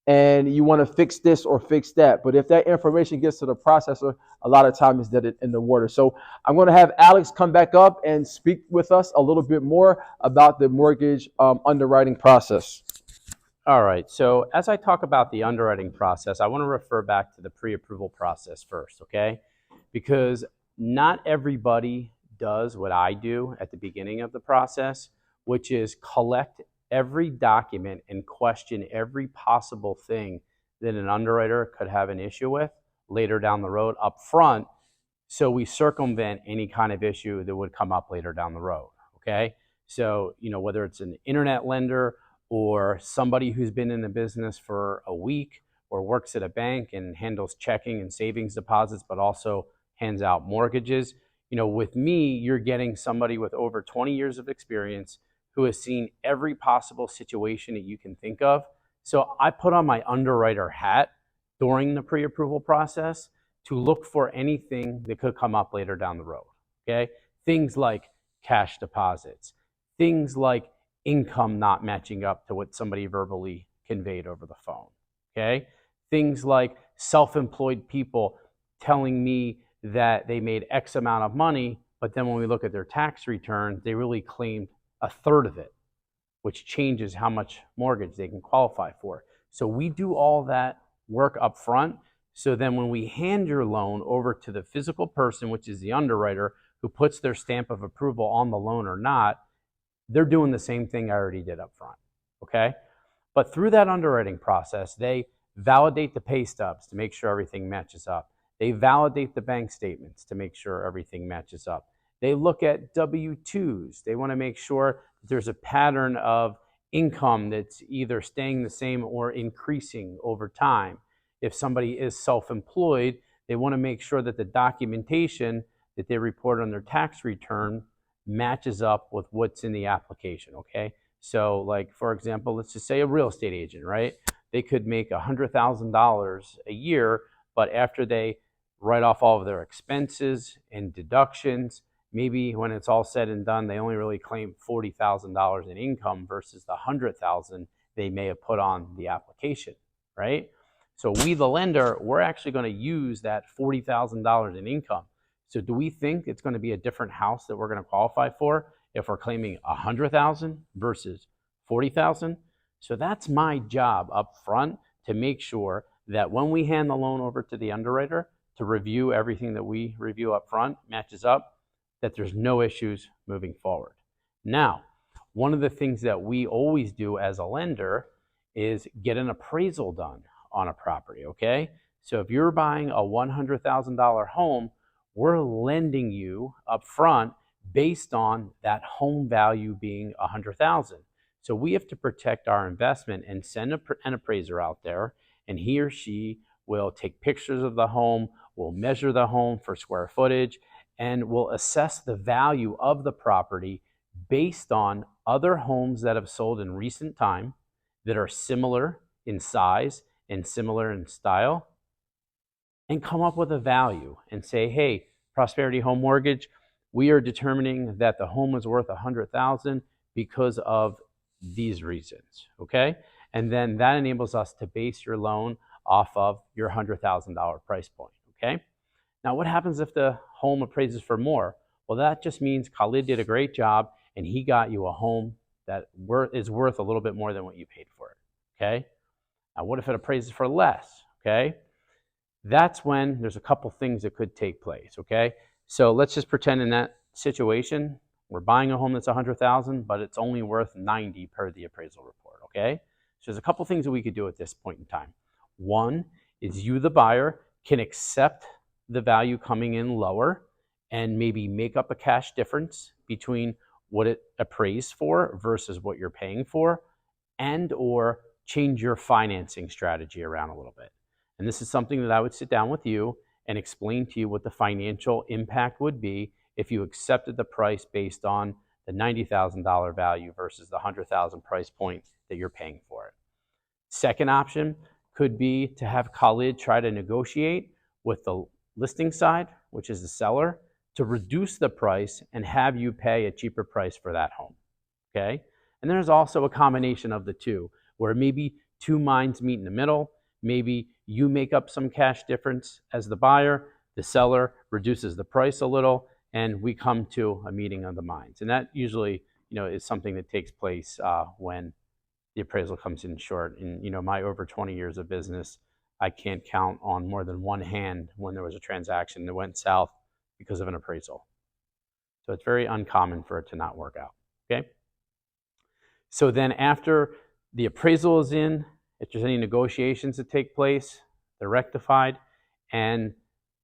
Speaker 1: and you want to fix this or fix that. But if that information gets to the processor, a lot of times it's dead in the water. So I'm going to have Alex come back up and speak with us a little bit more about the mortgage underwriting process.
Speaker 3: All right. So as I talk about the underwriting process, I want to refer back to the pre-approval process first, okay? Because not everybody does what I do at the beginning of the process, which is collect every document and question every possible thing that an underwriter could have an issue with later down the road up front, so we circumvent any kind of issue that would come up later down the road, okay? So, whether it's an internet lender or somebody who's been in the business for a week or works at a bank and handles checking and savings deposits, but also hands out mortgages, with me, you're getting somebody with over 20 years of experience who has seen every possible situation that you can think of. So I put on my underwriter hat during the pre-approval process to look for anything that could come up later down the road, okay? Things like cash deposits, things like income not matching up to what somebody verbally conveyed over the phone, okay? Things like self-employed people telling me that they made X amount of money, but then when we look at their tax return, they really claimed a third of it, which changes how much mortgage they can qualify for. So we do all that work up front. So then when we hand your loan over to the physical person, which is the underwriter, who puts their stamp of approval on the loan or not, they're doing the same thing I already did up front, okay? But through that underwriting process, they validate the pay stubs to make sure everything matches up. They validate the bank statements to make sure everything matches up. They look at W-2s. They want to make sure that there's a pattern of income that's either staying the same or increasing over time. If somebody is self-employed, they want to make sure that the documentation that they report on their tax return matches up with what's in the application, okay? So like, for example, let's just say a real estate agent, right? They could make $100,000 a year, but after they write off all of their expenses and deductions, maybe when it's all said and done, they only really claim $40,000 in income versus the $100,000 they may have put on the application, right? So we, the lender, we're actually going to use that $40,000 in income. So do we think it's going to be a different house that we're going to qualify for if we're claiming $100,000 versus $40,000? So that's my job up front, to make sure that when we hand the loan over to the underwriter to review everything that we review up front matches up, that there's no issues moving forward. Now, one of the things that we always do as a lender is get an appraisal done on a property, okay? So if you're buying a $100,000 home, we're lending you up front based on that home value being $100,000. So we have to protect our investment and send an appraiser out there, and he or she will take pictures of the home, will measure the home for square footage, and will assess the value of the property based on other homes that have sold in recent time that are similar in size and similar in style, and come up with a value and say, hey, Prosperity Home Mortgage, we are determining that the home is worth $100,000 because of these reasons, okay? And then that enables us to base your loan off of your $100,000 price point, okay? Now, what happens if the home appraises for more? Well, that just means Khalid did a great job and he got you a home that is worth a little bit more than what you paid for it, okay? Now, what if it appraises for less, okay? That's when there's a couple things that could take place, okay? So let's just pretend in that situation, we're buying a home that's $100,000, but it's only worth $90,000 per the appraisal report, okay? So there's a couple things that we could do at this point in time. One is you, the buyer, can accept the value coming in lower and maybe make up a cash difference between what it appraised for versus what you're paying for, and or change your financing strategy around a little bit. And this is something that I would sit down with you and explain to you what the financial impact would be if you accepted the price based on the $90,000 value versus the $100,000 price point that you're paying for it. Second option could be to have Khalid try to negotiate with the listing side, which is the seller, to reduce the price and have you pay a cheaper price for that home, okay? And there's also a combination of the two, where maybe two minds meet in the middle. Maybe you make up some cash difference as the buyer, the seller reduces the price a little, and we come to a meeting of the minds. And that usually, is something that takes place when the appraisal comes in short. In my over 20 years of business, I can't count on more than one hand when there was a transaction that went south because of an appraisal. So it's very uncommon for it to not work out, okay? So then after the appraisal is in, if there's any negotiations that take place, they're rectified, and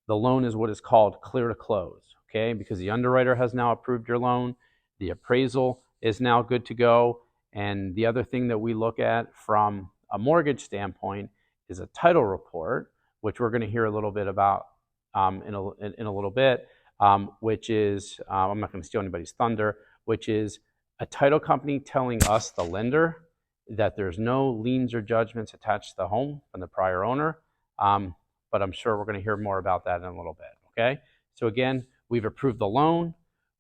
Speaker 3: the loan is what is called clear to close, okay? Because the underwriter has now approved your loan, the appraisal is now good to go, and the other thing that we look at from a mortgage standpoint is a title report, which we're going to hear a little bit about in a little bit, which is, I'm not going to steal anybody's thunder, which is a title company telling us, the lender, that there's no liens or judgments attached to the home from the prior owner. But I'm sure we're going to hear more about that in a little bit, okay? So again, we've approved the loan,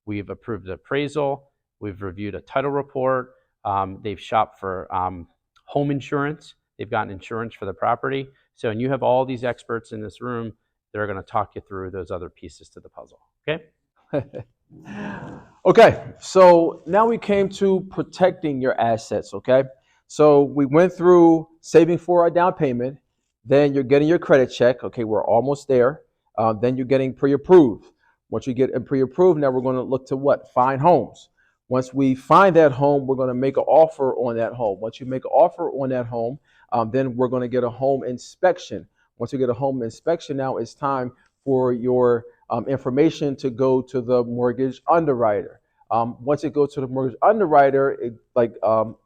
Speaker 3: we've approved the appraisal, we've reviewed a title report, they've shopped for home insurance, they've gotten insurance for the property. So, and you have all these experts in this room that are going to talk you through those other pieces to the puzzle, okay?
Speaker 1: Okay, so now we came to protecting your assets, okay? So we went through saving for a down payment, then you're getting your credit check. Okay, we're almost there. Then you're getting pre-approved. Once you get pre-approved, now we're going to look to what? Find homes. Once we find that home, we're going to make an offer on that home. Once you make an offer on that home, then we're going to get a home inspection. Once you get a home inspection, now it's time for your information to go to the mortgage underwriter. Once it goes to the mortgage underwriter, like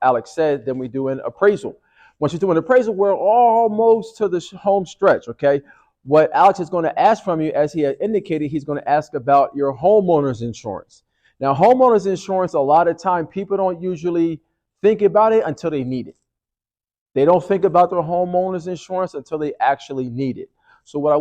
Speaker 1: Alex said, then we do an appraisal. Once you do an appraisal, we're almost to the home stretch, okay? What Alex is going to ask from you, as he had indicated, he's going to ask about your homeowner's insurance. Now, homeowner's insurance, a lot of time, people don't usually think about it until they need it. They don't think about their homeowner's insurance until they actually need it. So what I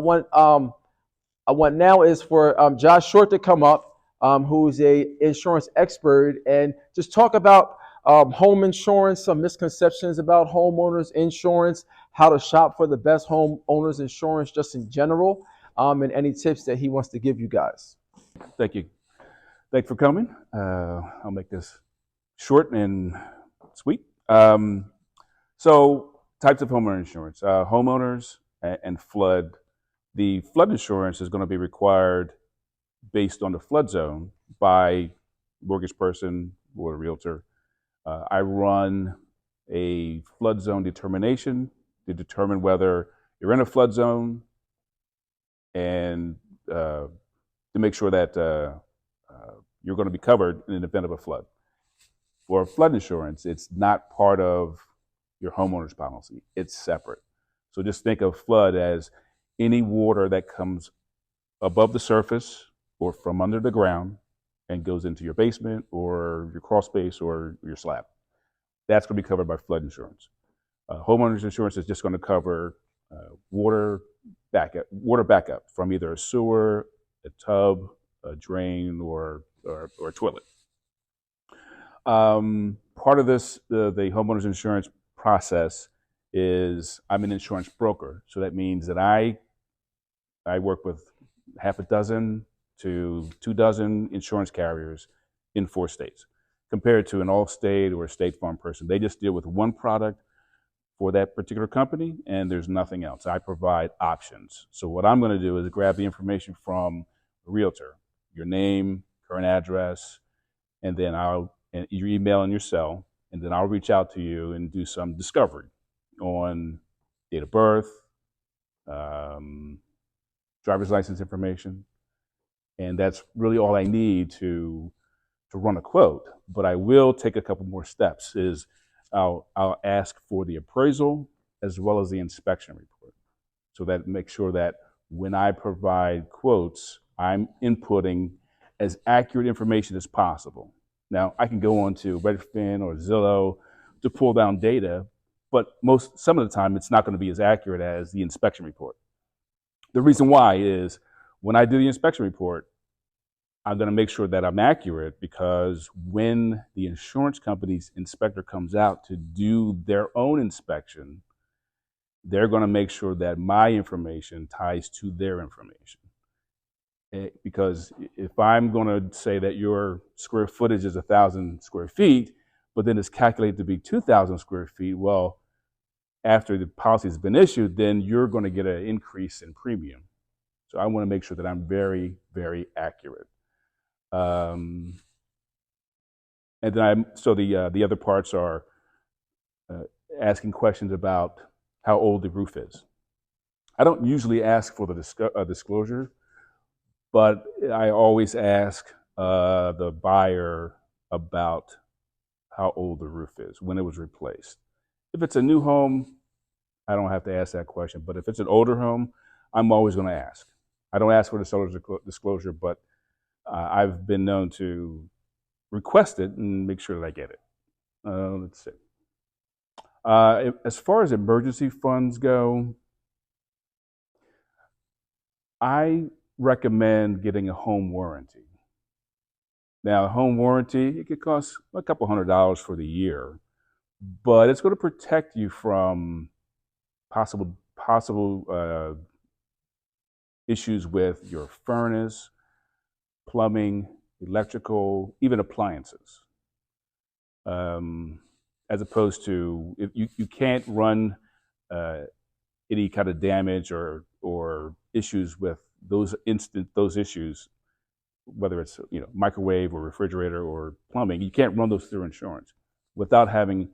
Speaker 1: want now is for Josh Short to come up. who's a insurance expert, and just talk about home insurance, some misconceptions about homeowners insurance, how to shop for the best homeowners insurance just in general, and any tips that he wants to give you guys.
Speaker 5: Thank you. Thanks for coming. I'll make this short and sweet. So, types of homeowner insurance: homeowners and flood. The flood insurance is going to be required based on the flood zone by mortgage person or a realtor. I run a flood zone determination to determine whether you're in a flood zone and to make sure that you're going to be covered in the event of a flood. For flood insurance, it's not part of your homeowner's policy. It's separate. So just think of flood as any water that comes above the surface or from under the ground and goes into your basement or your crawl space or your slab. That's going to be covered by flood insurance. Homeowners insurance is just going to cover water backup from either a sewer, a tub, a drain, or a toilet. Part of this, the homeowners insurance process is I'm an insurance broker. So that means that I work with half a dozen to 24 insurance carriers in 4 states, compared to an Allstate or a State Farm person. They just deal with one product for that particular company, and there's nothing else. I provide options. So what I'm going to do is grab the information from a realtor, your name, current address, and then and your email and your cell, and then I'll reach out to you and do some discovery on date of birth, driver's license information, and that's really all I need to run a quote. But I will take a couple more steps. I'll ask for the appraisal as well as the inspection report, so that makes sure that when I provide quotes, I'm inputting as accurate information as possible. Now, I can go on to Redfin or Zillow to pull down data, but some of the time it's not going to be as accurate as the inspection report. The reason why is when I do the inspection report, I'm going to make sure that I'm accurate, because when the insurance company's inspector comes out to do their own inspection, they're going to make sure that my information ties to their information. Because if I'm going to say that your square footage is 1,000 square feet, but then it's calculated to be 2,000 square feet, well, after the policy has been issued, then you're going to get an increase in premium. So I want to make sure that I'm very, very accurate. And then the other parts are asking questions about how old the roof is. I don't usually ask for the disclosure, but I always ask the buyer about how old the roof is, when it was replaced. If it's a new home, I don't have to ask that question. But if it's an older home, I'm always going to ask. I don't ask for the seller's disclosure, but I've been known to request it and make sure that I get it. Let's see. As far as emergency funds go, I recommend getting a home warranty. Now, a home warranty, it could cost a couple $100 for the year, but it's going to protect you from possible issues with your furnace, plumbing, electrical, even appliances. As opposed to, if you can't run any kind of damage or issues with those issues, whether it's microwave or refrigerator or plumbing, you can't run those through insurance without having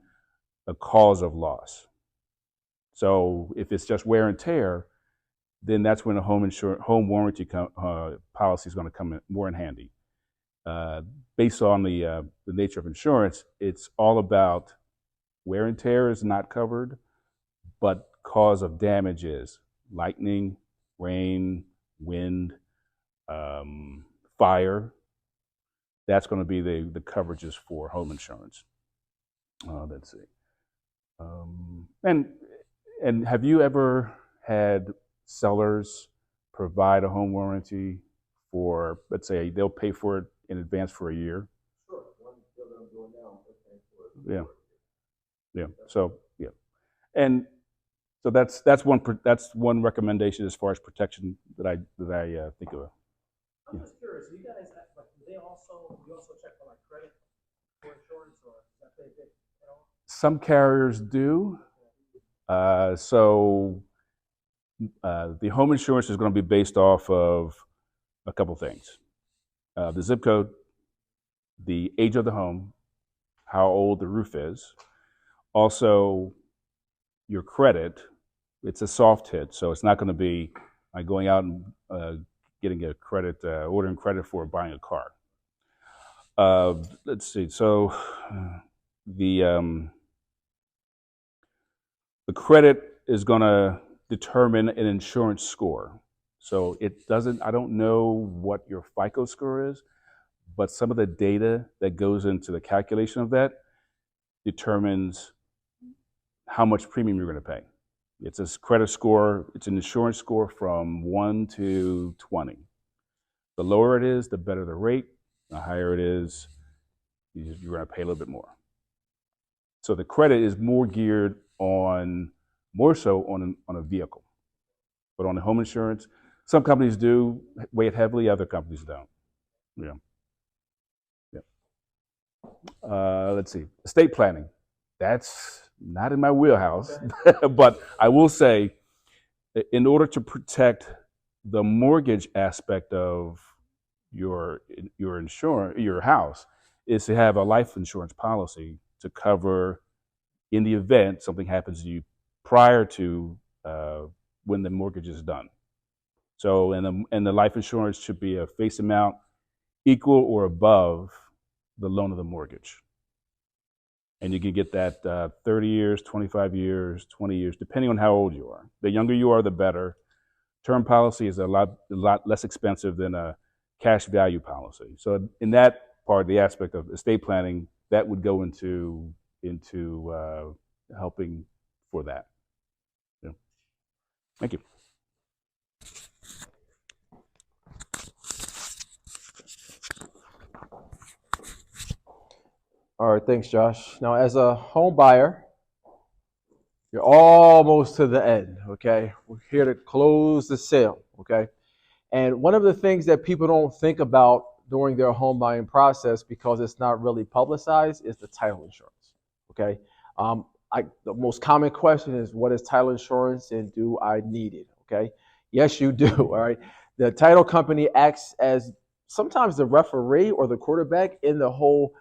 Speaker 5: a cause of loss. So if it's just wear and tear, then that's when a home warranty policy is going to come in more in handy. Based on the nature of insurance, it's all about wear and tear is not covered, but cause of damage is lightning, rain, wind, fire. That's going to be the coverages for home insurance. Let's see. And have you ever had sellers provide a home warranty for, let's say, they'll pay for it in advance for a year. Yeah, yeah. So yeah, and so that's one recommendation as far as protection that I think of.
Speaker 4: I'm just curious. You guys, like, do you also check for like credit for insurance, or is that big at all?
Speaker 5: Some carriers do. So the home insurance is going to be based off of a couple things: the zip code, the age of the home, how old the roof is, also your credit. It's a soft hit, so it's not going to be like going out and getting a credit, ordering credit for buying a car. Let's see. So the the credit is going to determine an insurance score. So it doesn't. I don't know what your FICO score is, but some of the data that goes into the calculation of that determines how much premium you're going to pay. It's a credit score. It's an insurance score from 1 to 20. The lower it is, the better the rate. The higher it is, you're going to pay a little bit more. So the credit is more geared more so on a vehicle. But on the home insurance, some companies do weigh it heavily, other companies don't. Yeah. Let's see. Estate planning. That's not in my wheelhouse. But I will say, in order to protect the mortgage aspect of your house, is to have a life insurance policy to cover in the event something happens to you prior to when the mortgage is done. So, and the life insurance should be a face amount equal or above the loan of the mortgage. And you can get that 30 years, 25 years, 20 years, depending on how old you are. The younger you are, the better. Term policy is a lot less expensive than a cash value policy. So in that part, the aspect of estate planning, that would go into helping for that. Yeah. Thank you.
Speaker 1: All right, thanks, Josh. Now, as a home buyer, you're almost to the end, okay? We're here to close the sale, okay? And one of the things that people don't think about during their home buying process, because it's not really publicized, is the title insurance, okay? The most common question is, what is title insurance and do I need it, okay? Yes, you do, all right? The title company acts as sometimes the referee or the quarterback in the whole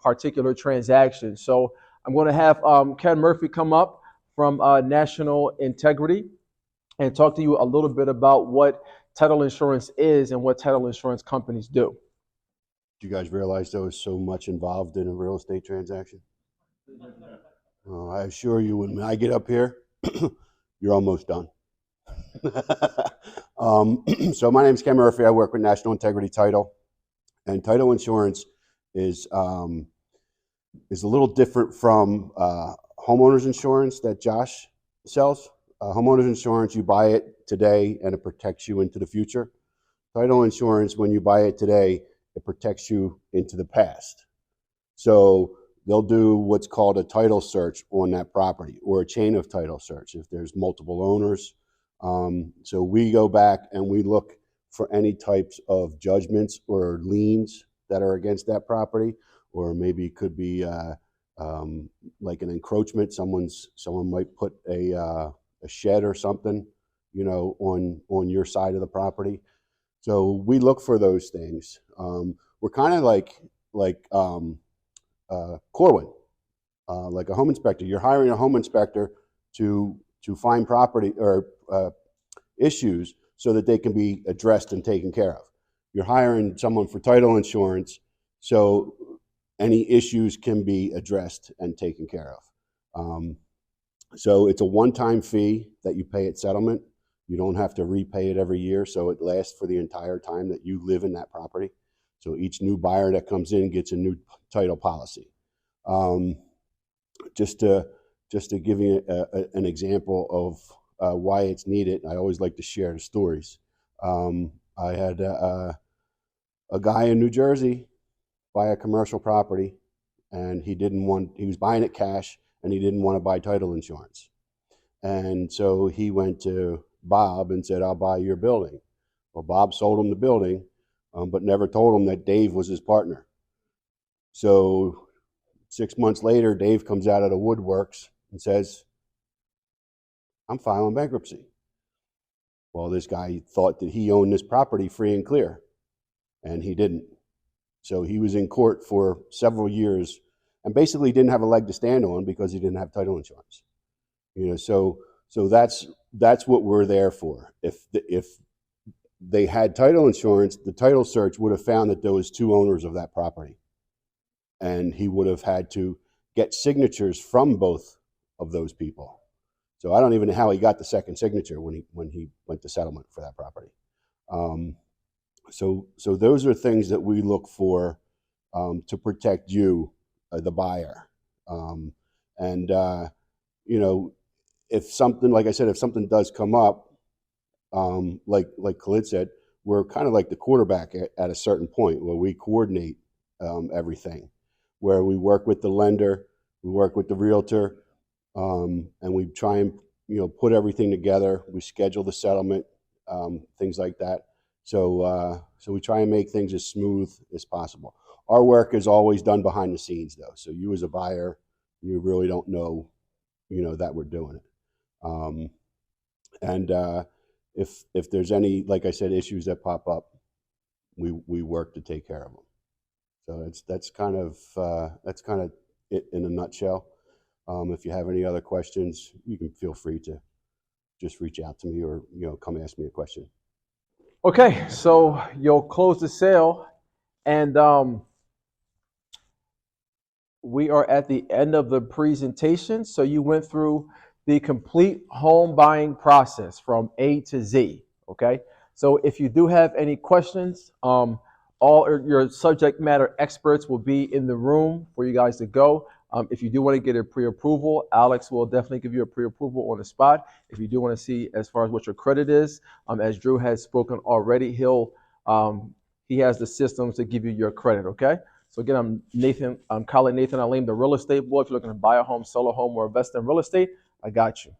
Speaker 1: particular transaction. So I'm going to have Ken Murphy come up from National Integrity and talk to you a little bit about what title insurance is and what title insurance companies do.
Speaker 6: Do you guys realize there was so much involved in a real estate transaction? I assure you, when I get up here, you're almost done. So my name is Ken Murphy. I work with National Integrity Title, and title insurance is a little different from homeowners insurance that Josh sells. Homeowners insurance, you buy it today and it protects you into the future. Title insurance, when you buy it today, it protects you into the past. So they'll do what's called a title search on that property, or a chain of title search if there's multiple owners. So we go back and we look for any types of judgments or liens that are against that property, or maybe it could be like an encroachment. Someone might put a shed or something, on your side of the property. So we look for those things. We're kind of like Corwin, like a home inspector. You're hiring a home inspector to find property or issues so that they can be addressed and taken care of. You're hiring someone for title insurance so any issues can be addressed and taken care of. So it's a one-time fee that you pay at settlement. You don't have to repay it every year, so it lasts for the entire time that you live in that property. So each new buyer that comes in gets a new title policy. Just to give you an example of why it's needed, I always like to share the stories. I had a guy in New Jersey buy a commercial property, and he was buying it cash, and he didn't want to buy title insurance. And so he went to Bob and said, I'll buy your building. Well, Bob sold him the building, but never told him that Dave was his partner. So 6 months later, Dave comes out of the woodworks and says, I'm filing bankruptcy. Well, this guy thought that he owned this property free and clear, and he didn't. So he was in court for several years and basically didn't have a leg to stand on because he didn't have title insurance. So that's what we're there for. If they had title insurance, the title search would have found that there was two owners of that property, and he would have had to get signatures from both of those people. So I don't even know how he got the second signature when he went to settlement for that property. So those are things that we look for to protect you, the buyer. If something, like I said, if something does come up, like Khalid said, we're kind of like the quarterback at a certain point where we coordinate everything, where we work with the lender, we work with the realtor, and we try and put everything together. We schedule the settlement, things like that. So we try and make things as smooth as possible. Our work is always done behind the scenes, though. So you as a buyer, you really don't know, that we're doing it. If there's any, like I said, issues that pop up, we work to take care of them. So that's kind of it in a nutshell. If you have any other questions, you can feel free to just reach out to me or come ask me a question.
Speaker 1: Okay, so you'll close the sale, and we are at the end of the presentation. So you went through the complete home buying process from A to Z. Okay, so if you do have any questions, all your subject matter experts will be in the room for you guys to go. If you do want to get a pre-approval, Alex will definitely give you a pre-approval on the spot. If you do want to see as far as what your credit is, as Drew has spoken already, he has the systems to give you your credit. Okay. So again, I'm Colin Nathan Aleem, the real estate boy. If you're looking to buy a home, sell a home, or invest in real estate, I got you.